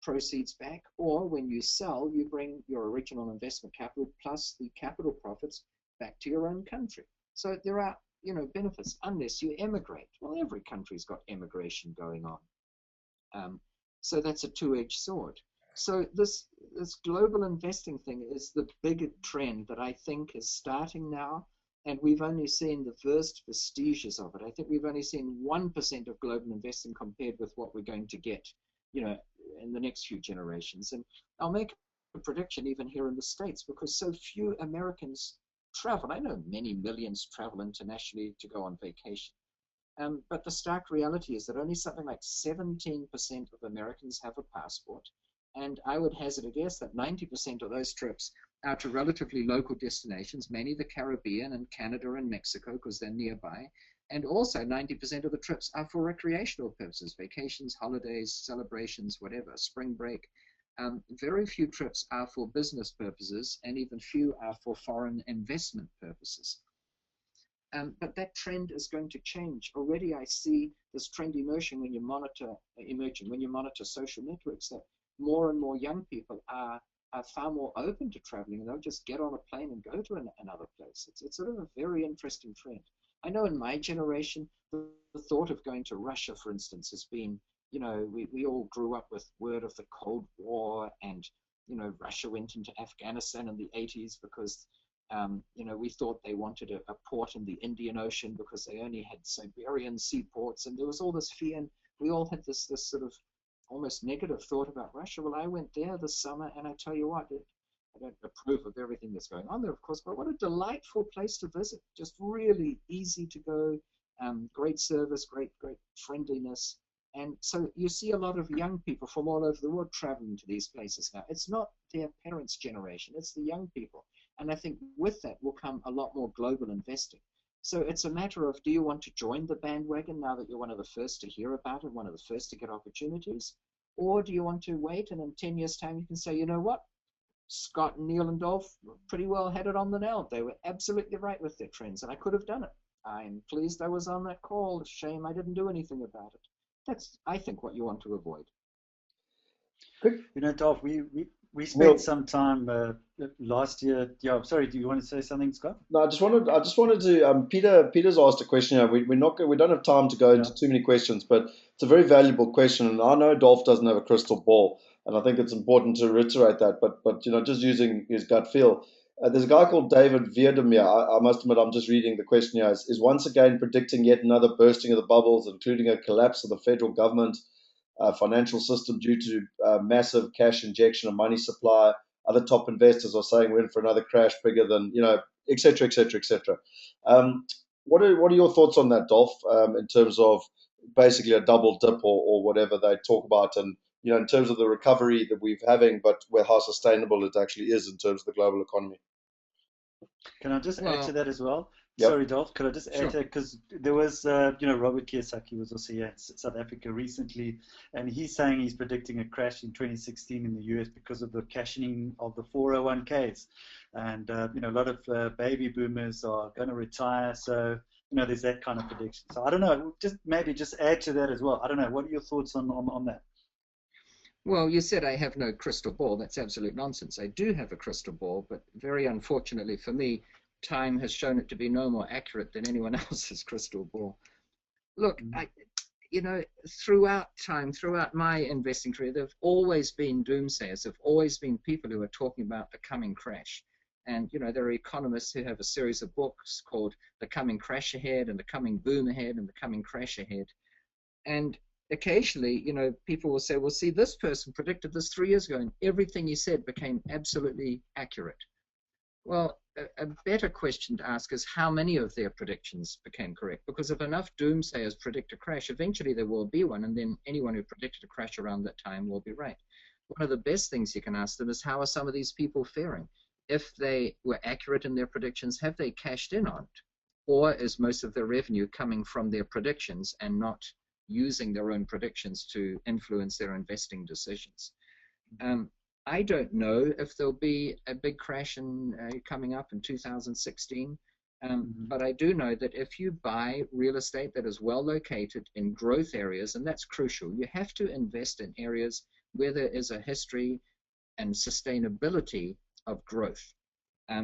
proceeds back, or when you sell, you bring your original investment capital plus the capital profits back to your own country. So there are, benefits unless you emigrate. Well, every country's got emigration going on. So that's a two-edged sword. So this global investing thing is the big trend that I think is starting now, and we've only seen the first vestiges of it. I think we've only seen 1% of global investing compared with what we're going to get, in the next few generations. And I'll make a prediction even here in the States, because so few Americans travel. I know many millions travel internationally to go on vacation. But the stark reality is that only something like 17% of Americans have a passport. And I would hazard a guess that 90% of those trips are to relatively local destinations, mainly the Caribbean and Canada and Mexico, because they're nearby. And also 90% of the trips are for recreational purposes, vacations, holidays, celebrations, whatever, spring break. Very few trips are for business purposes, and even few are for foreign investment purposes. But that trend is going to change. Already I see this trend emerging when you monitor social networks, that more and more young people are far more open to traveling, and they'll just get on a plane and go to another place. It's sort of a very interesting trend. I know in my generation, the thought of going to Russia, for instance, has been, we all grew up with word of the Cold War, and, Russia went into Afghanistan in the 80s because, we thought they wanted a port in the Indian Ocean because they only had Siberian seaports, and there was all this fear, and we all had this sort of almost negative thought about Russia. Well, I went there this summer, and I tell you what, I don't approve of everything that's going on there, of course, but what a delightful place to visit. Just really easy to go, great service, great friendliness. And so you see a lot of young people from all over the world traveling to these places now. It's not their parents' generation, it's the young people. And I think with that will come a lot more global investing. So it's a matter of, do you want to join the bandwagon now that you're one of the first to hear about it, one of the first to get opportunities? Or do you want to wait, and in 10 years' time you can say, you know what? Scott and Neale and Dolf pretty well had it on the nail. They were absolutely right with their trends, and I could have done it. I'm pleased I was on that call. Shame I didn't do anything about it. That's, I think, what you want to avoid. Dolf, we spent some time last year. Yeah, sorry. Do you want to say something, Scott? No, I just wanted to. Peter's asked a question here. We don't have time to go into too many questions, but it's a very valuable question, and I know Dolf doesn't have a crystal ball, and I think it's important to reiterate that. But just using his gut feel. There's a guy called David Veerdemir. I must admit, I'm just reading the question here. Is once again predicting yet another bursting of the bubbles, including a collapse of the federal government financial system due to massive cash injection and money supply. Other top investors are saying we're in for another crash bigger than, et cetera, et cetera, et cetera. What are your thoughts on that, Dolf, in terms of basically a double dip or whatever they talk about, and in terms of the recovery that we're having, but how sustainable it actually is in terms of the global economy? Can I just add to that as well? Yep. Sorry, Dolf, could I just add to that? Because there was, Robert Kiyosaki was also here in South Africa recently, and he's saying he's predicting a crash in 2016 in the US because of the cashing of the 401ks. And, a lot of baby boomers are going to retire. So, there's that kind of prediction. So I don't know, maybe just add to that as well. I don't know. What are your thoughts on that? Well, you said I have no crystal ball. That's absolute nonsense. I do have a crystal ball, but very unfortunately for me, time has shown it to be no more accurate than anyone else's crystal ball. Look, throughout time, throughout my investing career, there have always been doomsayers. There have always been people who are talking about the coming crash. And, there are economists who have a series of books called The Coming Crash Ahead and The Coming Boom Ahead and The Coming Crash Ahead. And occasionally, people will say, well, see, this person predicted this 3 years ago, and everything he said became absolutely accurate. Well, a better question to ask is how many of their predictions became correct? Because if enough doomsayers predict a crash, eventually there will be one, and then anyone who predicted a crash around that time will be right. One of the best things you can ask them is, how are some of these people faring? If they were accurate in their predictions, have they cashed in on it? Or is most of their revenue coming from their predictions and not using their own predictions to influence their investing decisions? I don't know if there'll be a big crash coming up in 2016, but I do know that if you buy real estate that is well located in growth areas, and that's crucial, you have to invest in areas where there is a history and sustainability of growth,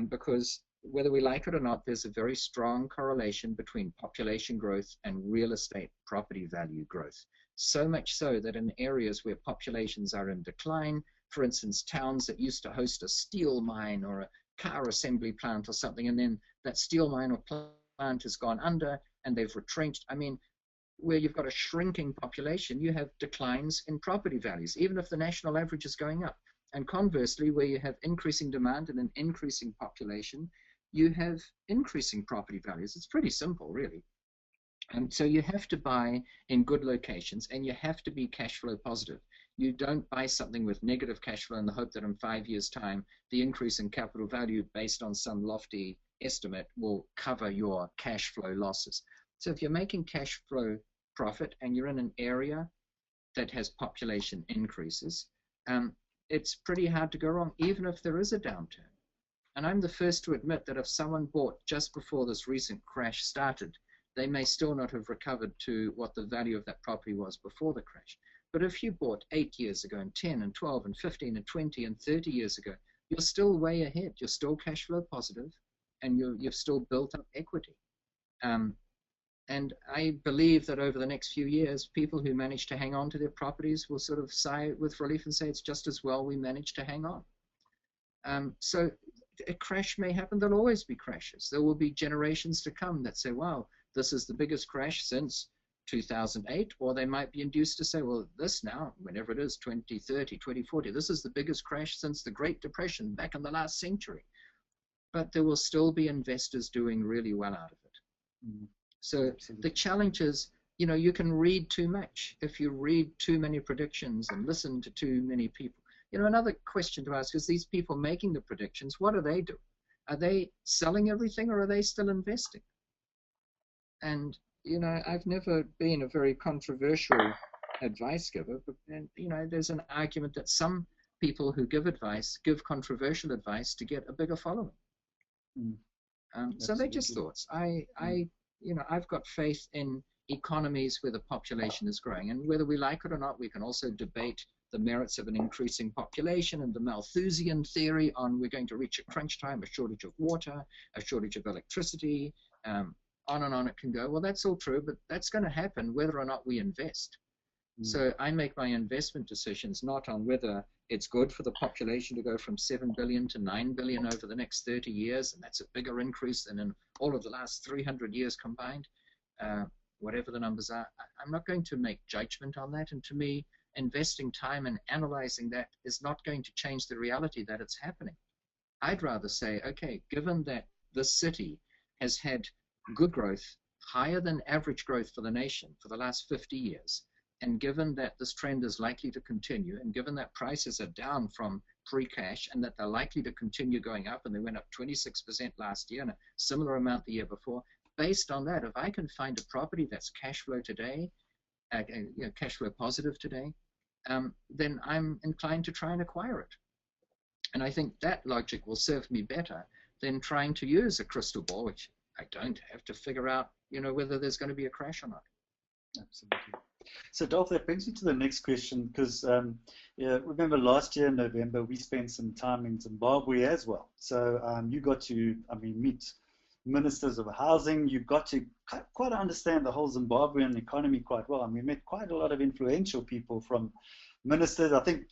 because whether we like it or not, there's a very strong correlation between population growth and real estate property value growth. So much so that in areas where populations are in decline, for instance, towns that used to host a steel mine or a car assembly plant or something, and then that steel mine or plant has gone under and they've retrenched. I mean, where you've got a shrinking population, you have declines in property values, even if the national average is going up. And conversely, where you have increasing demand and an increasing population, you have increasing property values. It's pretty simple, really. So you have to buy in good locations, and you have to be cash flow positive. You don't buy something with negative cash flow in the hope that in 5 years' time, the increase in capital value based on some lofty estimate will cover your cash flow losses. So if you're making cash flow profit and you're in an area that has population increases, it's pretty hard to go wrong, even if there is a downturn. And I'm the first to admit that if someone bought just before this recent crash started, they may still not have recovered to what the value of that property was before the crash. But if you bought 8 years ago, and 10, and 12, and 15, and 20, and 30 years ago, you're still way ahead. You're still cash flow positive, and you've still built up equity. And I believe that over the next few years, people who manage to hang on to their properties will sort of sigh with relief and say, it's just as well we managed to hang on. So a crash may happen. There'll always be crashes. There will be generations to come that say, wow, this is the biggest crash since 2008, or they might be induced to say, well, this now, whenever it is, 2030, 2040, this is the biggest crash since the Great Depression back in the last century. But there will still be investors doing really well out of it. So the challenge is, you know, you can read too much. If you read too many predictions and listen to too many people. You know, another question to ask is, these people making the predictions, what do they do? Are they selling everything, or are they still investing? And, you know, I've never been a very controversial advice giver, but, you know, there's an argument that some people who give advice give controversial advice to get a bigger following. So they're just thoughts. You know, I've got faith in economies where the population is growing, and whether we like it or not, we can also debate the merits of an increasing population and the Malthusian theory on we're going to reach a crunch time, a shortage of water, a shortage of electricity, on and on it can go. Well, that's all true, but that's going to happen whether or not we invest. So I make my investment decisions not on whether it's good for the population to go from 7 billion to 9 billion over the next 30 years, and that's a bigger increase than in all of the last 300 years combined, whatever the numbers are. I'm not going to make judgment on that, and to me, investing time and analyzing that is not going to change the reality that it's happening. I'd rather say, okay, given that this city has had good growth, higher than average growth for the nation for the last 50 years, and given that this trend is likely to continue, and given that prices are down from pre-cash and that they're likely to continue going up, and they went up 26% last year and a similar amount the year before, based on that, if I can find a property that's cash flow today, you know, cash flow positive today, then I'm inclined to try and acquire it. And I think that logic will serve me better than trying to use a crystal ball, which I don't have, to figure out, you know, whether there's going to be a crash or not. Absolutely. So, Dolf, that brings me to the next question, because yeah, remember last year in November, we spent some time in Zimbabwe as well. So you got to, meet ministers of housing. You got to quite understand the whole Zimbabwean economy quite well. And we met quite a lot of influential people, from ministers, I think,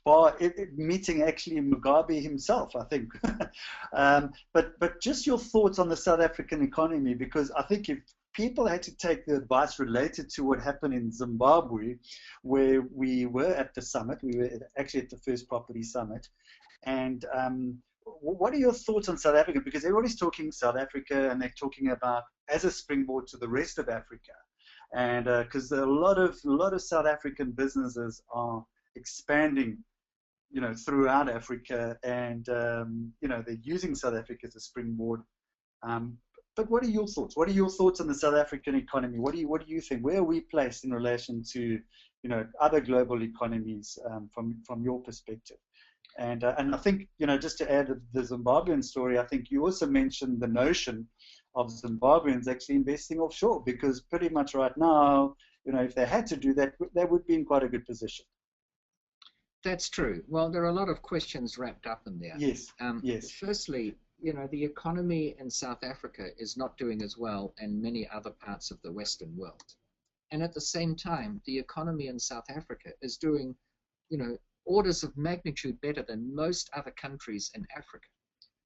meeting actually Mugabe himself, I think. But just your thoughts on the South African economy, because I think if people had to take the advice related to what happened in Zimbabwe, where we were at the summit, we were actually at the first property summit, and what are your thoughts on South Africa? Because everybody's talking South Africa, and they're talking about as a springboard to the rest of Africa, and because a lot of South African businesses are expanding, throughout Africa, and they're using South Africa as a springboard. But what are your thoughts? What are your thoughts on the South African economy? What do you think? Where are we placed in relation to other global economies from your perspective? And I think, just to add the Zimbabwean story, I think you also mentioned the notion of Zimbabweans actually investing offshore, because pretty much right now, if they had to do that, they would be in quite a good position. That's true. Well, there are a lot of questions wrapped up in there. Yes. Yes. Firstly, the economy in South Africa is not doing as well in many other parts of the Western world. And at the same time, the economy in South Africa is doing, orders of magnitude better than most other countries in Africa.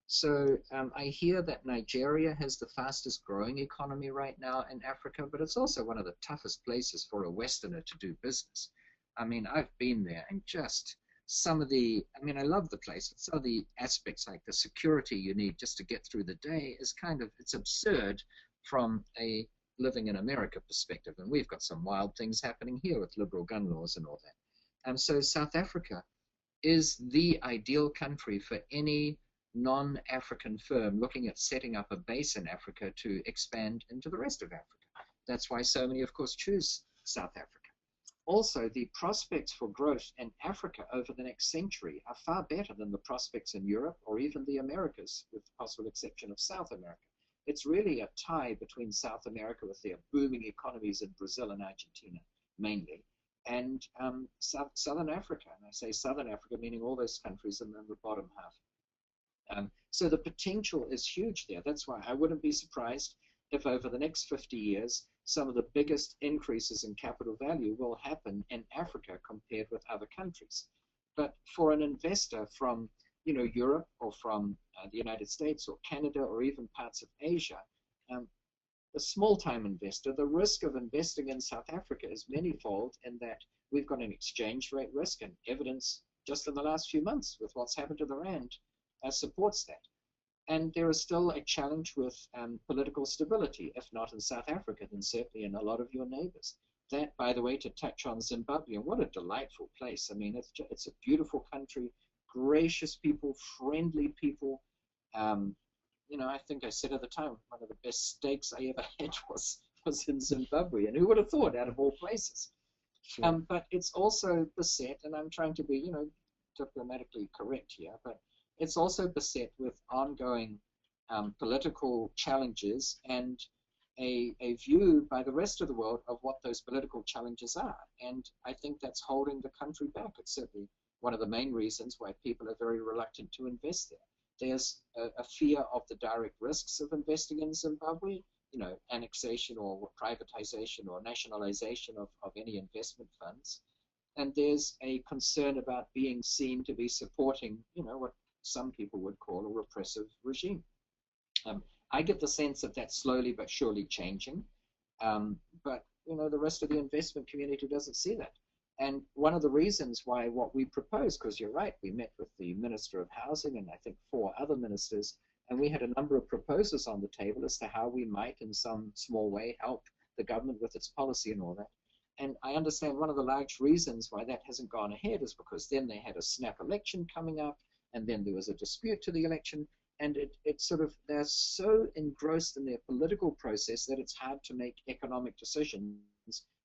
So I hear that Nigeria has the fastest growing economy right now in Africa, but it's also one of the toughest places for a Westerner to do business. I mean, I've been there, and just some of the, I love the place, but some of the aspects like the security you need just to get through the day is it's absurd from a living in America perspective. And we've got some wild things happening here with liberal gun laws and all that. And so South Africa is the ideal country for any non-African firm looking at setting up a base in Africa to expand into the rest of Africa. That's why so many, of course, choose South Africa. Also, the prospects for growth in Africa over the next century are far better than the prospects in Europe or even the Americas, with the possible exception of South America. It's really a tie between South America, with their booming economies in Brazil and Argentina, mainly, and Southern Africa. And I say Southern Africa, meaning all those countries in the bottom half. So the potential is huge there. That's why I wouldn't be surprised if over the next 50 years, some of the biggest increases in capital value will happen in Africa compared with other countries. But for an investor from Europe or from the United States or Canada or even parts of Asia, a small-time investor, the risk of investing in South Africa is manifold, in that we've got an exchange rate risk, and evidence just in the last few months with what's happened to the rand supports that. And there is still a challenge with political stability, if not in South Africa, then certainly in a lot of your neighbors. That, by the way, to touch on Zimbabwe, and what a delightful place. I mean, it's a beautiful country, gracious people, friendly people. I think I said at the time, one of the best steaks I ever had was in Zimbabwe, and who would have thought, out of all places? Sure. But it's also beset, and I'm trying to be, diplomatically correct here, but it's also beset with ongoing political challenges and a view by the rest of the world of what those political challenges are. And I think that's holding the country back. It's certainly one of the main reasons why people are very reluctant to invest there. There's a fear of the direct risks of investing in Zimbabwe, annexation or privatization or nationalization of any investment funds. And there's a concern about being seen to be supporting, what some people would call a repressive regime. I get the sense that that's slowly but surely changing, but the rest of the investment community doesn't see that. And one of the reasons why what we propose, because you're right, we met with the Minister of Housing and I think 4 other ministers, and we had a number of proposals on the table as to how we might in some small way help the government with its policy and all that. And I understand one of the large reasons why that hasn't gone ahead is because then they had a snap election coming up, and then there was a dispute to the election, and they're so engrossed in their political process that it's hard to make economic decisions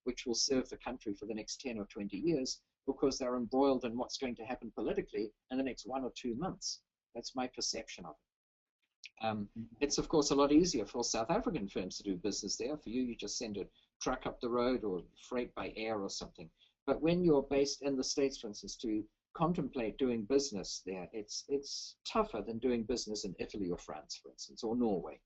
which will serve the country for the next 10 or 20 years, because they're embroiled in what's going to happen politically in the next 1 or 2 months. That's my perception of it. It's, of course, a lot easier for South African firms to do business there. For you just send a truck up the road or freight by air or something. But when you're based in the States, for instance, to contemplate doing business there, it's tougher than doing business in Italy or France, for instance, or Norway.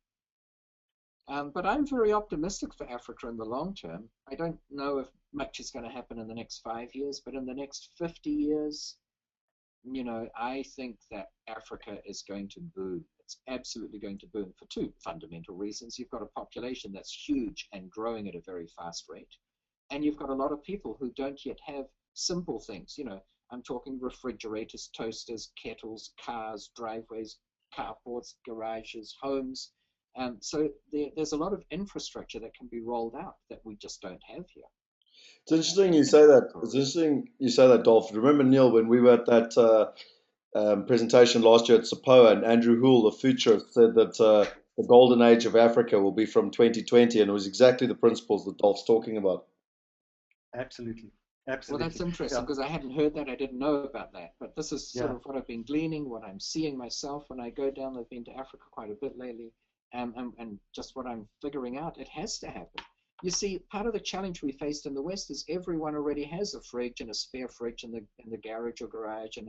But I'm very optimistic for Africa in the long term. I don't know if much is going to happen in the next 5 years, but in the next 50 years, I think that Africa is going to boom. It's absolutely going to boom for 2 fundamental reasons. You've got a population that's huge and growing at a very fast rate. And you've got a lot of people who don't yet have simple things. I'm talking refrigerators, toasters, kettles, cars, driveways, carports, garages, homes. So there's a lot of infrastructure that can be rolled out that we just don't have here. It's interesting you say that. It's interesting you say that, Dolf. Remember, Neale, when we were at that presentation last year at SAPOA, and Andrew Houle, the futurist, said that the golden age of Africa will be from 2020, and it was exactly the principles that Dolf's talking about. Absolutely. Well, that's interesting because I hadn't heard that. I didn't know about that. But this is sort of what I've been gleaning, what I'm seeing myself when I go down. I've been to Africa quite a bit lately, and just what I'm figuring out, it has to happen. You see, part of the challenge we faced in the West is everyone already has a fridge and a spare fridge in the garage or garage, and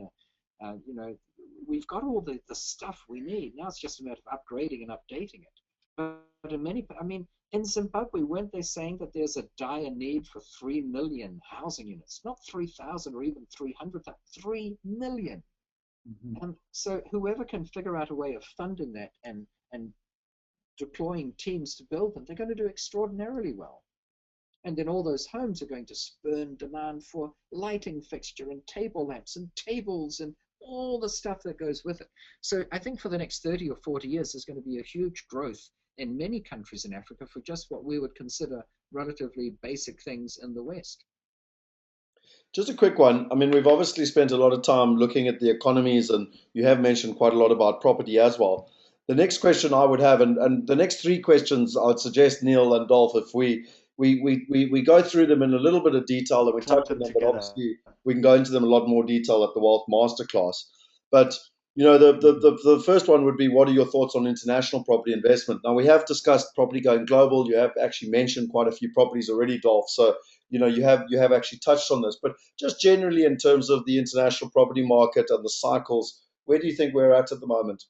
we've got all the stuff we need. Now it's just a matter of upgrading and updating it. But in many, I mean, in Zimbabwe, weren't they saying that there's a dire need for 3 million housing units? Not 3,000 or even 300,000, 3 million. So whoever can figure out a way of funding that and deploying teams to build them, they're going to do extraordinarily well. And then all those homes are going to spurn demand for lighting fixture and table lamps and tables and all the stuff that goes with it. So I think for the next 30 or 40 years, there's going to be a huge growth in many countries in Africa for just what we would consider relatively basic things in the West. Just a quick one. I mean, we've obviously spent a lot of time looking at the economies, and you have mentioned quite a lot about property as well. The next question I would have, and the next three questions, I would suggest, Neale and Dolf, if we go through them in a little bit of detail and we touch on them, but obviously we can go into them in a lot more detail at the Wealth Masterclass. But the first one would be, what are your thoughts on international property investment? Now, we have discussed property going global. You have actually mentioned quite a few properties already, Dolf. So you have actually touched on this. But just generally in terms of the international property market and the cycles, where do you think we're at the moment?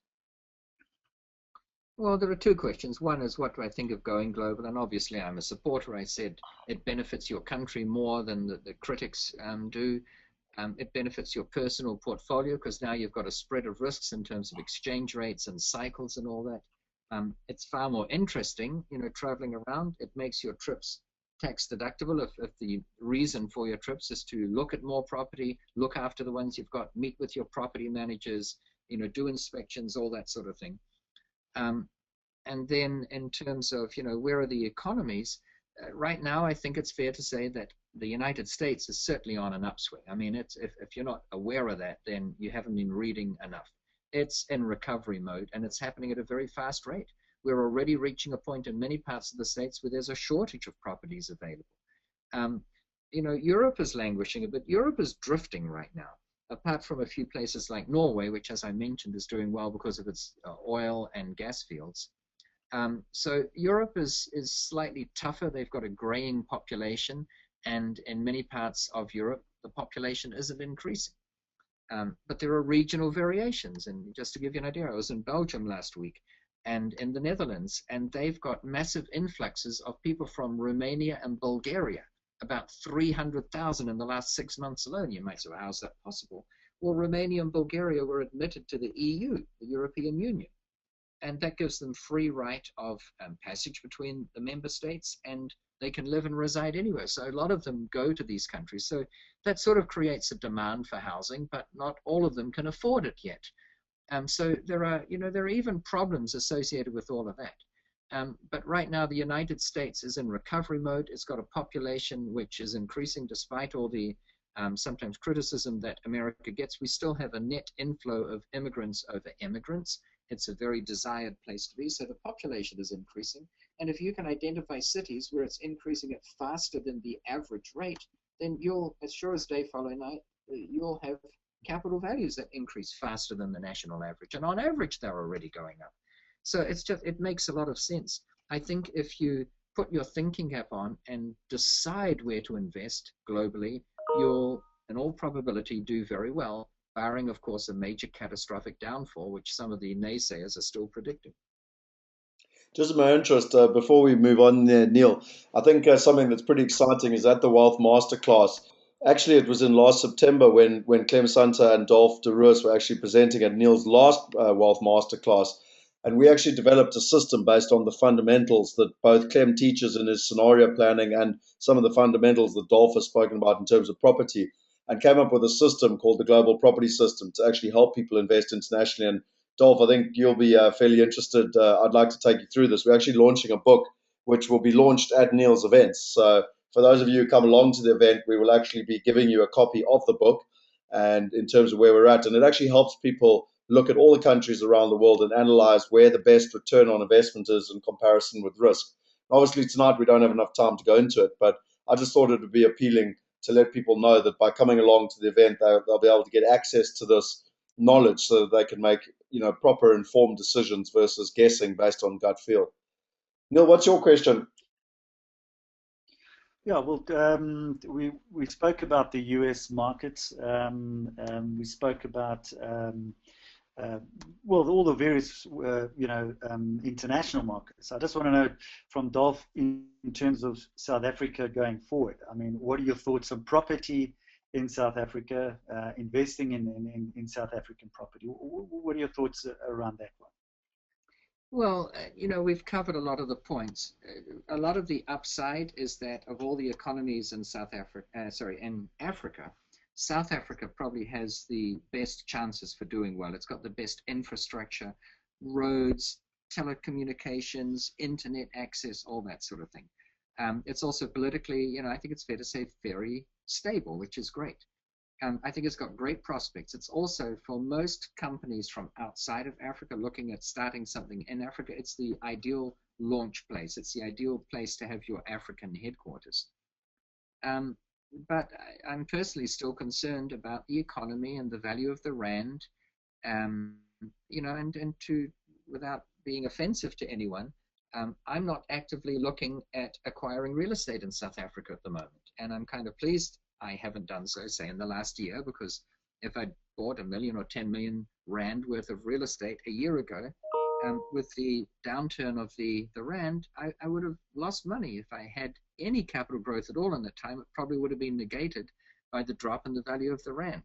Well, there are two questions. One is, what do I think of going global? And obviously, I'm a supporter. I said it benefits your country more than the critics do. It benefits your personal portfolio because now you've got a spread of risks in terms of exchange rates and cycles and all that. It's far more interesting, traveling around. It makes your trips tax deductible if the reason for your trips is to look at more property, look after the ones you've got, meet with your property managers, do inspections, all that sort of thing. And then in terms of, where are the economies? Right now, I think it's fair to say that the United States is certainly on an upswing. I mean, if you're not aware of that, then you haven't been reading enough. It's in recovery mode, and it's happening at a very fast rate. We're already reaching a point in many parts of the States where there's a shortage of properties available. Europe is languishing, but Europe is drifting right now. Apart from a few places like Norway, which, as I mentioned, is doing well because of its oil and gas fields. So Europe is slightly tougher. They've got a graying population, and in many parts of Europe, the population isn't increasing. But there are regional variations. And just to give you an idea, I was in Belgium last week and in the Netherlands, and they've got massive influxes of people from Romania and Bulgaria. About 300,000 in the last 6 months alone. You might say, well, how's that possible? Well, Romania and Bulgaria were admitted to the EU, the European Union, and that gives them free right of passage between the member states, and they can live and reside anywhere. So a lot of them go to these countries. So that sort of creates a demand for housing, but not all of them can afford it yet. So there are even problems associated with all of that. But right now, the United States is in recovery mode. It's got a population which is increasing despite all the sometimes criticism that America gets. We still have a net inflow of immigrants over immigrants. It's a very desired place to be. So the population is increasing. And if you can identify cities where it's increasing at faster than the average rate, then you'll, as sure as day following night, you'll have capital values that increase faster than the national average. And on average, they're already going up. So it makes a lot of sense. I think if you put your thinking cap on and decide where to invest globally, you'll, in all probability, do very well, barring, of course, a major catastrophic downfall, which some of the naysayers are still predicting. Just in my interest, before we move on there, Neale, I think something that's pretty exciting is at the Wealth Masterclass. Actually, it was in last September when Clem Santa and Dolf de Roos were actually presenting at Neale's last Wealth Masterclass. And we actually developed a system based on the fundamentals that both Clem teaches in his scenario planning and some of the fundamentals that Dolf has spoken about in terms of property. and came up with a system called the Global Property System to actually help people invest internationally. And Dolf, I think you'll be fairly interested. I'd like to take you through this. We're actually launching a book which will be launched at Neale's events. So for those of you who come along to the event, we will actually be giving you a copy of the book and in terms of where we're at. And it actually helps people look at all the countries around the world and analyze where the best return on investment is in comparison with risk. Obviously, tonight we don't have enough time to go into it, but I just thought it would be appealing to let people know that by coming along to the event, they'll be able to get access to this knowledge so that they can make proper informed decisions versus guessing based on gut feel. Neale, what's your question? Yeah, well, we spoke about the U.S. markets. We spoke about well, all the various international markets. I just want to know from Dolf in terms of South Africa going forward. I mean, what are your thoughts on property in South Africa, investing in South African property? What are your thoughts around that one? Well, we've covered a lot of the points. A lot of the upside is that of all the economies in in Africa, South Africa probably has the best chances for doing well. It's got the best infrastructure, roads, telecommunications, internet access, all that sort of thing. It's also politically, I think it's fair to say, very stable, which is great. I think it's got great prospects. It's also, for most companies from outside of Africa looking at starting something in Africa, it's the ideal launch place. It's the ideal place to have your African headquarters. But I'm personally still concerned about the economy and the value of the rand, and without being offensive to anyone, I'm not actively looking at acquiring real estate in South Africa at the moment, and I'm kind of pleased I haven't done so, say, in the last year, because if I'd bought $1 million or 10 million rand worth of real estate a year ago, with the downturn of the rand, I would have lost money. If I had any capital growth at all in the time, it probably would have been negated by the drop in the value of the rand.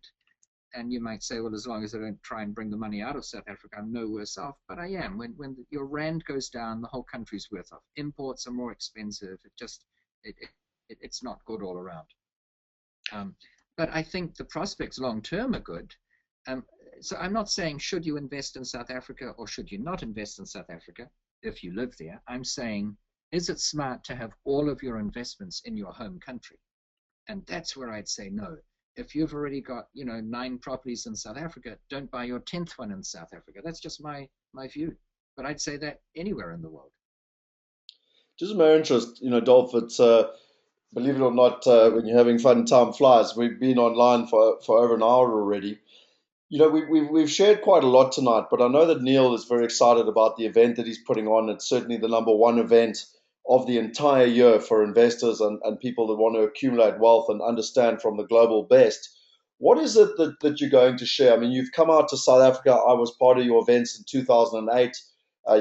And you might say, well, as long as I don't try and bring the money out of South Africa, I'm no worse off. But I am. When your rand goes down, the whole country's worse off. Imports are more expensive. It's not good all around. But I think the prospects long term are good. So I'm not saying should you invest in South Africa or should you not invest in South Africa if you live there. I'm saying, is it smart to have all of your investments in your home country? And that's where I'd say no. If you've already got 9 properties in South Africa, don't buy your 10th one in South Africa. That's just my view. But I'd say that anywhere in the world. Just in my interest, Dolf, it's believe it or not, when you're having fun, time flies. We've been online for over an hour already. We've shared quite a lot tonight, but I know that Neale is very excited about the event that he's putting on. It's certainly the #1 event of the entire year for investors and people that want to accumulate wealth and understand from the global best. What is it that you're going to share? I mean, you've come out to South Africa. I was part of your events in 2008.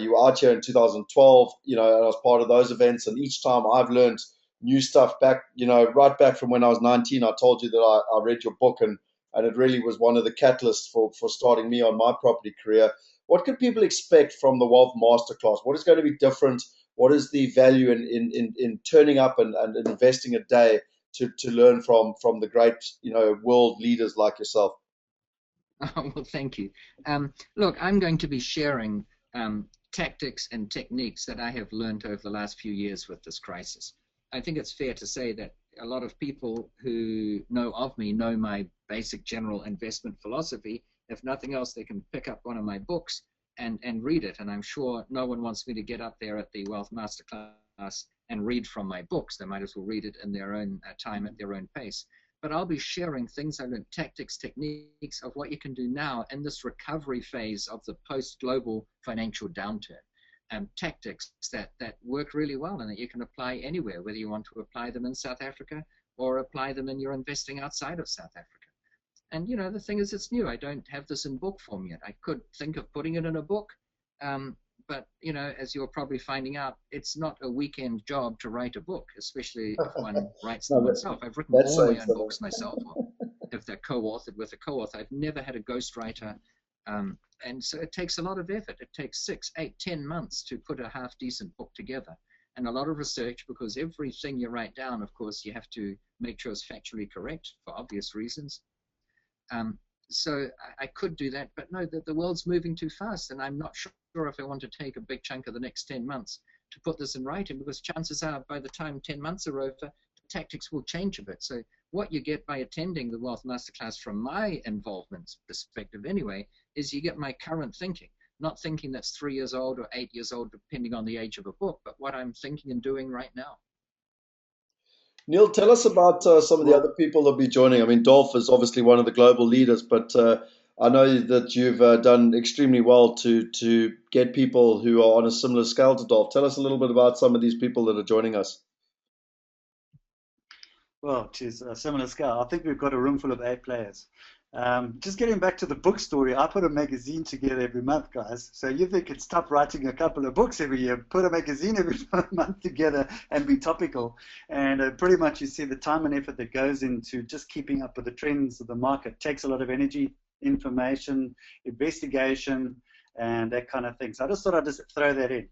You were out here in 2012, and I was part of those events. And each time I've learned new stuff back, right back from when I was 19. I told you that I read your book and it really was one of the catalysts for starting me on my property career. What can people expect from the Wealth Masterclass? What is going to be different? What is the value in turning up and investing a day to learn from the great world leaders like yourself? Oh, well, thank you. Look, I'm going to be sharing tactics and techniques that I have learned over the last few years with this crisis. I think it's fair to say that a lot of people who know of me know my basic general investment philosophy. If nothing else, they can pick up one of my books and read it. And I'm sure no one wants me to get up there at the Wealth Masterclass and read from my books. They might as well read it in their own time at their own pace. But I'll be sharing things I learned, tactics, techniques of what you can do now in this recovery phase of the post-global financial downturn. Tactics that work really well and that you can apply anywhere, whether you want to apply them in South Africa or apply them in your investing outside of South Africa. And the thing is, it's new. I don't have this in book form yet. I could think of putting it in a book, but as you're probably finding out, it's not a weekend job to write a book, especially if one writes them oneself. I've written all my own books myself, or if they're co-authored with a co-author. I've never had a ghostwriter. And so it takes a lot of effort. It takes 6, 8, 10 months to put a half-decent book together. and a lot of research, because everything you write down, of course, you have to make sure it's factually correct for obvious reasons. So I could do that, but no, the world's moving too fast, and I'm not sure if I want to take a big chunk of the next 10 months to put this in writing, because chances are by the time 10 months are over, the tactics will change a bit. So what you get by attending the Wealth Masterclass, from my involvement perspective anyway, is you get my current thinking, not thinking that's 3 years old or 8 years old, depending on the age of a book, but what I'm thinking and doing right now. Neale, tell us about some of the other people that'll be joining. I mean, Dolf is obviously one of the global leaders, but I know that you've done extremely well to get people who are on a similar scale to Dolf. Tell us a little bit about some of these people that are joining us. Well, geez, a similar scale. I think we've got a room full of A players. Just getting back to the book story, I put a magazine together every month, guys. So you think it's stop writing a couple of books every year, put a magazine every month together and be topical. And pretty much you see the time and effort that goes into just keeping up with the trends of the market. It takes a lot of energy, information, investigation, and that kind of thing. So I just thought I'd just throw that in.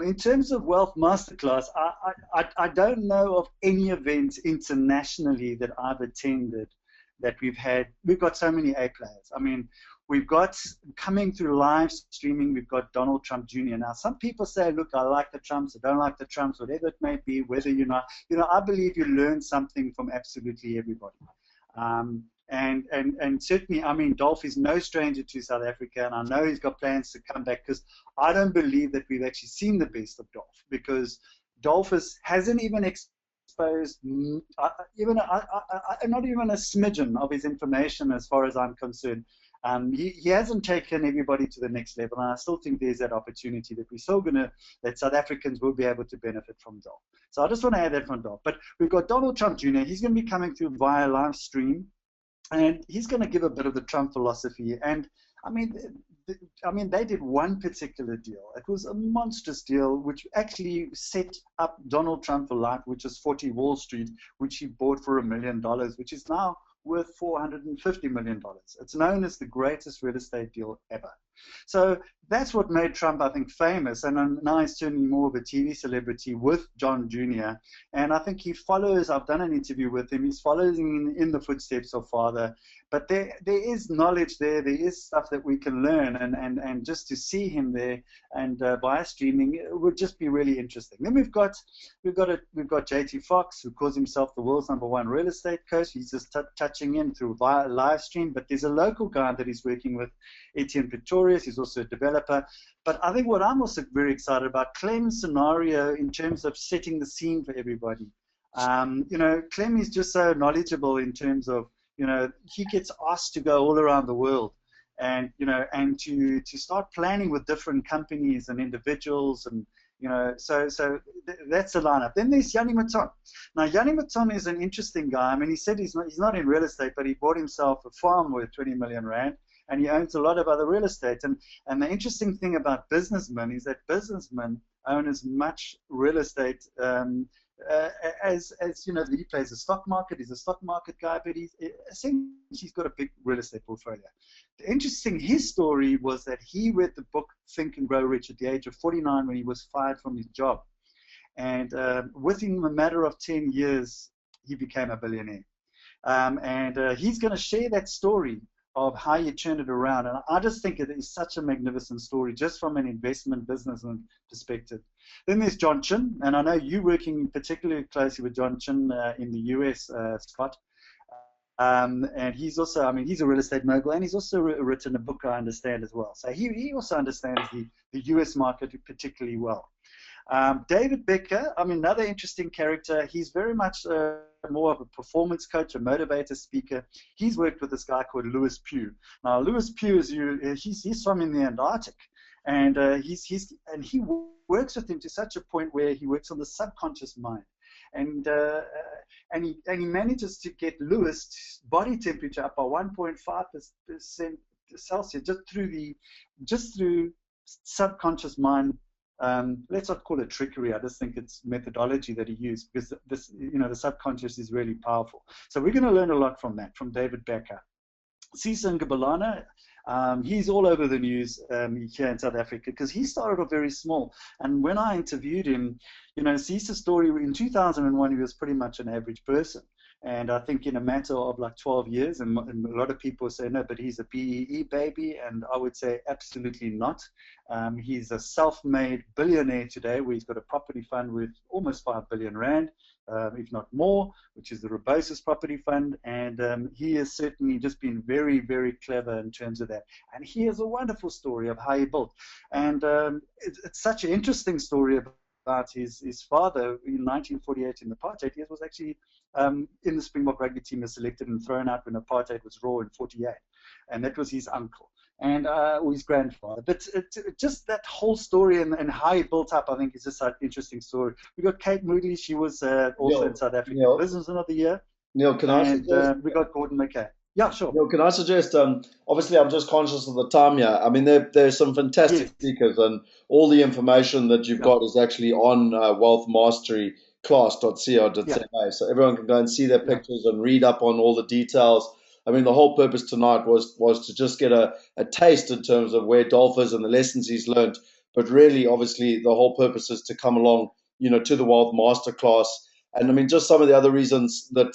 In terms of Wealth Masterclass, I don't know of any events internationally that I've attended that we've got so many A players. I mean, we've got, coming through live streaming, we've got Donald Trump Jr. Now, some people say, look, I like the Trumps, I don't like the Trumps, whatever it may be, whether you're not, I believe you learn something from absolutely everybody. And certainly, I mean, Dolf is no stranger to South Africa, and I know he's got plans to come back, because I don't believe that we've actually seen the best of Dolf, because Dolf hasn't even exposed not even a smidgen of his information as far as I'm concerned. He hasn't taken everybody to the next level, and I still think there's that opportunity that South Africans will be able to benefit from Dolf. So I just want to add that from Dolf. But we've got Donald Trump Jr. He's going to be coming through via live stream, and he's going to give a bit of the Trump philosophy. And I mean, they did one particular deal. It was a monstrous deal, which actually set up Donald Trump for life, which is 40 Wall Street, which he bought for $1 million, which is now worth $450 million. It's known as the greatest real estate deal ever. So that's what made Trump, I think, famous. And now he's turning more of a TV celebrity with John Jr. And I think he follows, I've done an interview with him, he's following in the footsteps of father. But there is knowledge there is stuff that we can learn. And just to see him there and via streaming, it would just be really interesting. Then we've got JT Fox, who calls himself the world's #1 real estate coach. He's just touching in through via live stream. But there's a local guy that he's working with, Etienne Pretorius. He's also a developer. But I think what I'm also very excited about, Clem's scenario in terms of setting the scene for everybody. Clem is just so knowledgeable in terms of, he gets asked to go all around the world, and to start planning with different companies and individuals, and so that's the lineup. Then there's Yanni Maton. Now Yanni Maton is an interesting guy. I mean, he said he's not in real estate, but he bought himself a farm worth 20 million rand, and he owns a lot of other real estate. And the interesting thing about businessmen is that businessmen own as much real estate as he plays the stock market. He's a stock market guy, but he's got a big real estate portfolio. The interesting, his story was that he read the book Think and Grow Rich at the age of 49 when he was fired from his job, and within a matter of 10 years he became a billionaire. He's going to share that story of how you turn it around. And I just think it is such a magnificent story, just from an investment businessman perspective. Then there's John Chin, and I know you're working particularly closely with John Chin in the US, Scott. And he's also, he's a real estate mogul, and he's also written a book, I understand, as well. So he also understands the US market particularly well. David Becker, another interesting character. He's very much more of a performance coach, a motivator speaker. He's worked with this guy called Lewis Pugh. Now, Lewis Pugh he's from in the Antarctic, and he works with him to such a point where he works on the subconscious mind, and he manages to get Lewis' body temperature up by 1.5% Celsius just through subconscious mind. Let's not call it trickery. I just think it's methodology that he used, because the subconscious is really powerful. So we're going to learn a lot from that, from David Becker. Cesar Ngabalana, He's all over the news here in South Africa because he started off very small. And when I interviewed him, he's a story. In 2001, he was pretty much an average person. And I think in a matter of like 12 years, and a lot of people say, no, but he's a BEE baby. And I would say absolutely not. He's a self-made billionaire today, where he's got a property fund with almost 5 billion rand, if not more, which is the Roos property fund. And he has certainly just been very, very clever in terms of that. And he has a wonderful story of how he built. And it's such an interesting story about his father in 1948 in the apartheid years was actually in the Springbok rugby team, was selected and thrown out when apartheid was raw in 48. And that was his uncle. And or his grandfather. But just that whole story and how he built up, I think, is just an interesting story. We got Kate Moodley. She was also Neale, in South Africa Neale, Businessman of the Year. Neale, can I suggest? We got Gordon McKay. Yeah, sure. Neale, can I suggest? Obviously, I'm just conscious of the time here. I mean, there's some fantastic speakers, and all the information that you've got is actually on wealthmasteryclass.co.za. So everyone can go and see their pictures and read up on all the details. I mean, the whole purpose tonight was to just get a taste in terms of where Dolf is and the lessons he's learned. But really, obviously, the whole purpose is to come along, to the Wealth Masterclass. And I mean, just some of the other reasons that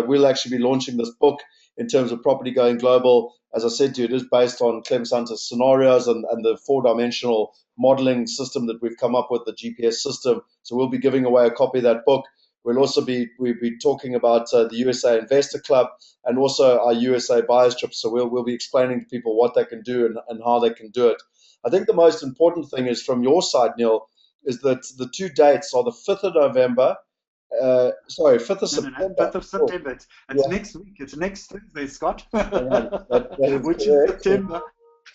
we'll actually be launching this book in terms of property going global. As I said to you, it is based on Clem Santa's scenarios and the 4-dimensional modeling system that we've come up with, the GPS system. So we'll be giving away a copy of that book. We'll be talking about the USA Investor Club and also our USA Buyers Trip. So we'll be explaining to people what they can do and how they can do it. I think the most important thing is from your side, Neale, is that the two dates are the 5th of November. 5th of September. 5th of September. It's next week. It's next Thursday, Scott. Which is September.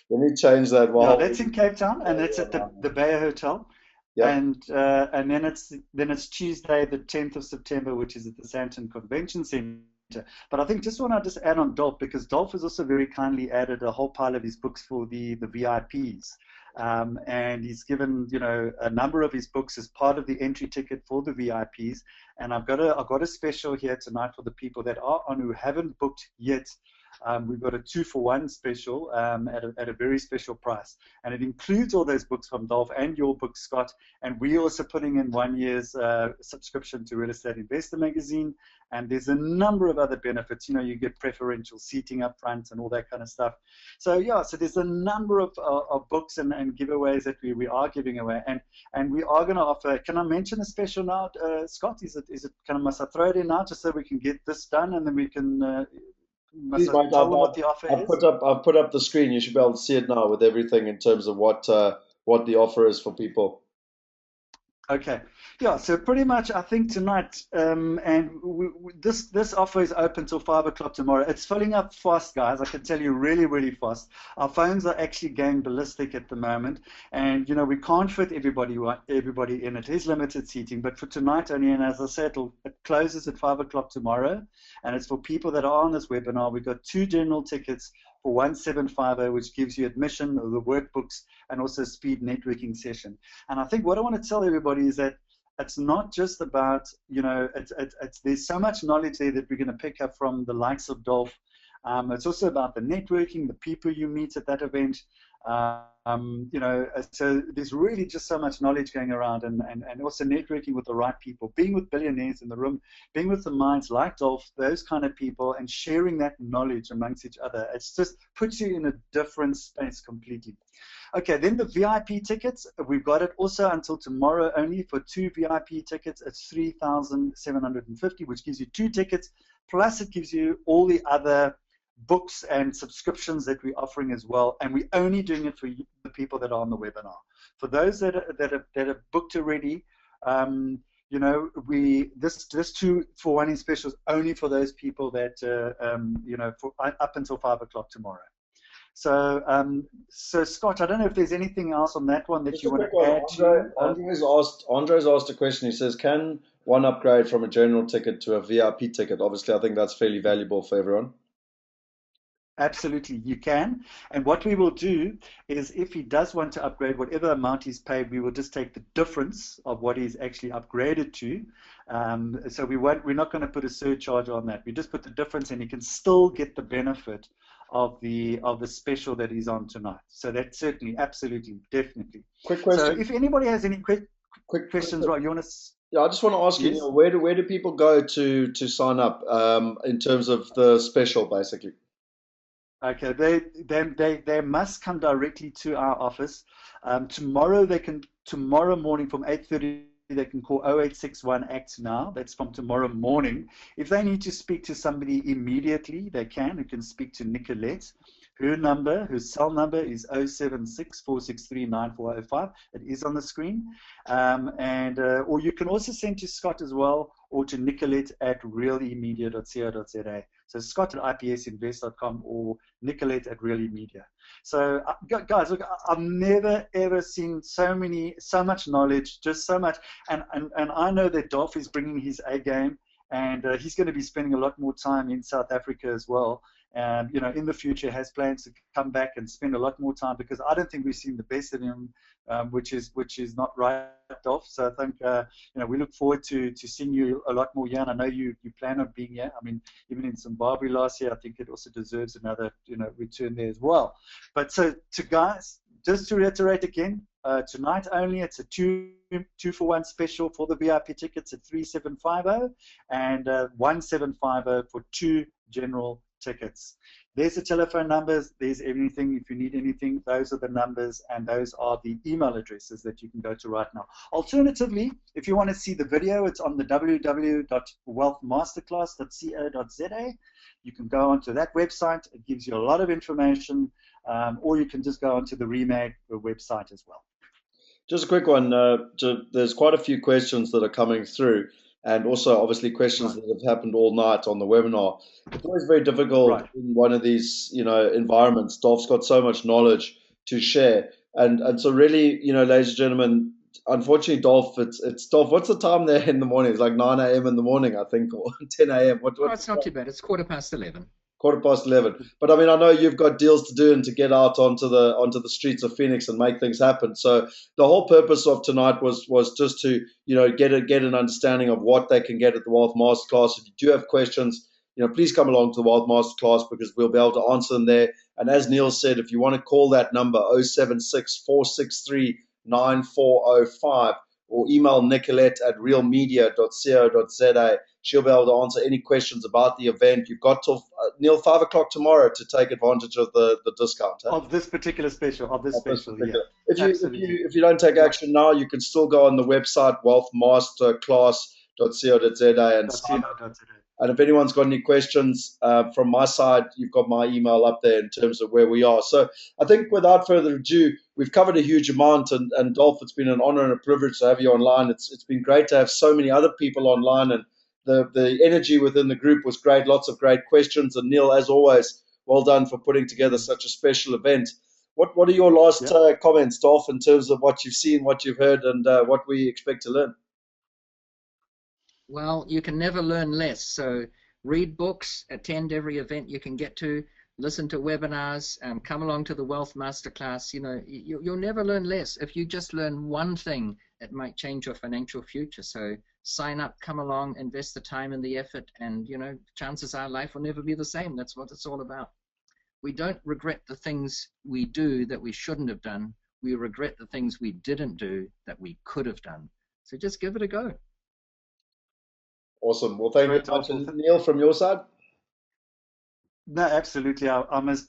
Let me change that. That's in Cape Town, and it's at the Bay Hotel. Yeah. And then it's Tuesday, the 10th of September, which is at the Sandton Convention Center. But I think just want to add on Dolf, because Dolf has also very kindly added a whole pile of his books for the VIPs. And he's given a number of his books as part of the entry ticket for the VIPs. And I've got a special here tonight for the people that are on who haven't booked yet. We've got a 2-for-1 special at a very special price, and it includes all those books from Dolf and your book, Scott. And we're also putting in 1 year's subscription to Real Estate Investor magazine, and there's a number of other benefits. You get preferential seating up front and all that kind of stuff. So so there's a number of books and giveaways that we are giving away, and we are going to offer. Can I mention a special now, Scott? Must I throw it in now just so we can get this done, and then we can. Please, Mike, I've put up the screen. You should be able to see it now with everything in terms of what the offer is for people. Okay. Yeah, so pretty much I think tonight, and this offer is open till 5 o'clock tomorrow. It's filling up fast, guys. I can tell you really, really fast. Our phones are actually going ballistic at the moment, and we can't fit everybody in. It is limited seating, but for tonight only, and as I said, it closes at 5 o'clock tomorrow, and it's for people that are on this webinar. We've got 2 general tickets for 1750, which gives you admission, the workbooks, and also a speed networking session. And I think what I want to tell everybody is that it's not just about, there's so much knowledge there that we're going to pick up from the likes of Dolf. It's also about the networking, the people you meet at that event. So there's really just so much knowledge going around, and also networking with the right people, being with billionaires in the room, being with the minds like Dolf, those kind of people, and sharing that knowledge amongst each other. It's just puts you in a different space completely. Okay, then the VIP tickets, we've got it also until tomorrow only for 2 VIP tickets. It's 3,750, which gives you 2 tickets, plus it gives you all the other books and subscriptions that we're offering as well, and we're only doing it for the people that are on the webinar. For those that have booked already, this 2-for-1 in special is only for those people that for up until 5 o'clock tomorrow. So, Scott, I don't know if there's anything else on that one that Just you want to add to. Andre's asked a question. He says, can one upgrade from a general ticket to a VIP ticket? Obviously, I think that's fairly valuable for everyone. Absolutely, you can. And what we will do is, if he does want to upgrade, whatever amount he's paid, we will just take the difference of what he's actually upgraded to. So we're not going to put a surcharge on that. We just put the difference, and he can still get the benefit the special that he's on tonight. So that's certainly, absolutely, definitely. Quick question. So if anybody has any quick questions, right? You want to? Yeah, I just want to ask you, Yes? Neale, where do people go to sign up in terms of the special, basically? Okay, they must come directly to our office. Tomorrow morning from 8:30 they can call 0861 ACT now. That's from tomorrow morning. If they need to speak to somebody immediately, they can. You can speak to Nicolette. Her cell number is 076-463-9405. It is on the screen. Or you can also send to Scott as well, or to Nicolette at realemedia.co.za. So Scott at ipsinvest.com or Nicolette at realemedia. So guys, look, I've never ever seen so much knowledge, just so much. And I know that Dolf is bringing his A game, and he's going to be spending a lot more time in South Africa as well. And in the future has plans to come back and spend a lot more time, because I don't think we've seen the best of him, which is not right, Dolf. So I think we look forward to seeing you a lot more here. And I know you plan on being here. I mean, even in Zimbabwe last year, I think it also deserves another return there as well. But so to guys, just to reiterate again, tonight only, it's a two for one special for the VIP tickets at 3750 and 1750 for 2 general tickets. There's the telephone numbers, there's everything. If you need anything, those are the numbers, and those are the email addresses that you can go to right now. Alternatively, if you want to see the video, it's on the www.wealthmasterclass.co.za. You can go onto that website. It gives you a lot of information, or you can just go onto the REIM website as well. Just a quick one. There's quite a few questions that are coming through, and also obviously questions that have happened all night on the webinar. It's always very difficult in one of these, environments. Dolf's got so much knowledge to share, and so really, ladies and gentlemen, unfortunately, Dolf, it's Dolf. What's the time there in the morning? It's like 9 a.m. in the morning, I think, or 10 a.m. It's not too bad. It's 11:15. 11:15. But I mean, I know you've got deals to do and to get out onto the streets of Phoenix and make things happen. So the whole purpose of tonight was just to get an understanding of what they can get at the Wealth Masterclass. If you do have questions, please come along to the Wealth Masterclass, because we'll be able to answer them there. And as Neale said, if you want to call that number 076-463-9405 or email Nicolette at realemedia.co.za. She'll be able to answer any questions about the event. You've got till Neale 5 o'clock tomorrow to take advantage of the discount. Huh? Of this particular special. Yeah. If you don't take action now, you can still go on the website wealthmasterclass.co.za and sign up. And if anyone's got any questions from my side, you've got my email up there in terms of where we are. So I think without further ado, we've covered a huge amount. And Dolf, it's been an honor and a privilege to have you online. It's been great to have so many other people online, and the energy within the group was great. Lots of great questions. And Neale, as always, well done for putting together such a special event. What are your last comments, Dolf, in terms of what you've seen, what you've heard, and what we expect to learn? Well, you can never learn less. So read books, attend every event you can get to, listen to webinars, come along to the Wealth Masterclass. You'll never learn less. If you just learn one thing, it might change your financial future. So sign up, come along, invest the time and the effort, and chances are life will never be the same. That's what it's all about. We don't regret the things we do that we shouldn't have done. We regret the things we didn't do that we could have done. So just give it a go. Awesome. Well, thank you very much. And Neale, from your side? No, absolutely. I must,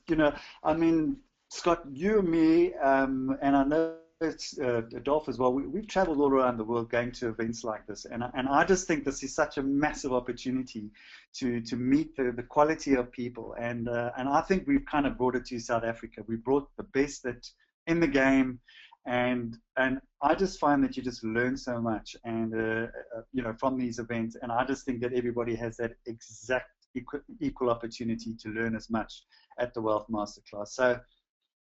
Scott, you and me, and I know it's Dolf as well. We've traveled all around the world going to events like this, and I just think this is such a massive opportunity to meet the quality of people, and I think we've kind of brought it to South Africa. We brought the best that in the game. And I just find that you just learn so much, and from these events. And I just think that everybody has that exact equal opportunity to learn as much at the Wealth Masterclass. So,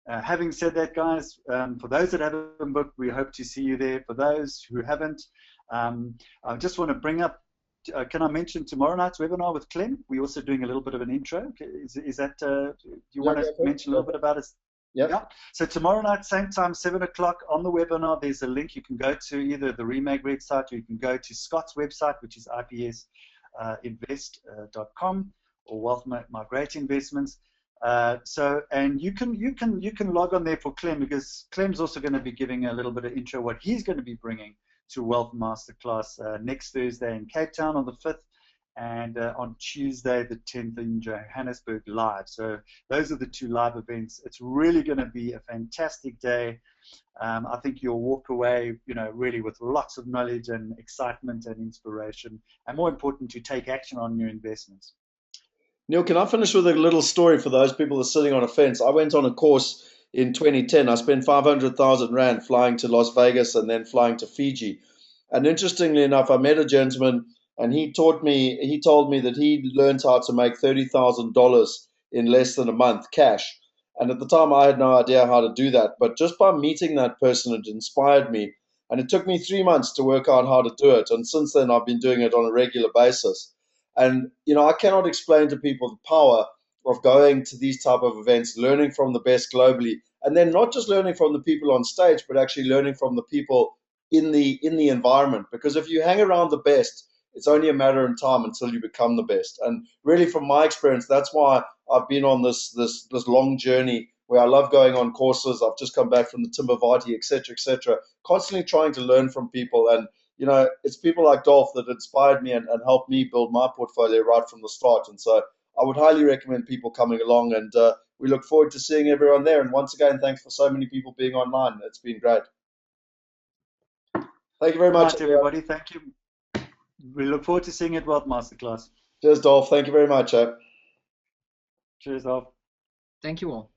having said that, guys, for those that haven't booked, we hope to see you there. For those who haven't, I just want to bring up. Can I mention tomorrow night's webinar with Clem? We're also doing a little bit of an intro. Is that? Do you want to mention a little bit about it? Yeah. So tomorrow night, same time, 7 o'clock on the webinar, there's a link. You can go to either the Migrate website, or you can go to Scott's website, which is ipsinvest.com, or Wealth Migrate Investments. And you can log on there for Clem, because Clem's also going to be giving a little bit of intro what he's going to be bringing to Wealth Masterclass next Thursday in Cape Town on the 5th, and on Tuesday the 10th in Johannesburg live. So those are the 2 live events. It's really going to be a fantastic day. I think you'll walk away, really with lots of knowledge and excitement and inspiration, and more important, to take action on your investments. Neale, can I finish with a little story for those people that are sitting on a fence? I went on a course in 2010. I spent 500,000 Rand flying to Las Vegas and then flying to Fiji. And interestingly enough, I met a gentleman, and he told me that he learned how to make $30,000 in less than a month cash. And at the time, I had no idea how to do that. But just by meeting that person, it inspired me. And it took me 3 months to work out how to do it. And since then, I've been doing it on a regular basis. And I cannot explain to people the power of going to these type of events, learning from the best globally, and then not just learning from the people on stage, but actually learning from the people in the environment. Because if you hang around the best, it's only a matter of time until you become the best. And really, from my experience, that's why I've been on this long journey where I love going on courses. I've just come back from the Timbavati, etc., constantly trying to learn from people. And it's people like Dolf that inspired me and helped me build my portfolio right from the start. And so I would highly recommend people coming along, and we look forward to seeing everyone there. And once again, thanks for so many people being online. It's been great. Thank you very much, everybody. Thank you. We look forward to seeing you at Wealth Masterclass. Cheers, Dolf. Thank you very much. Cheers, Dolf. Thank you all.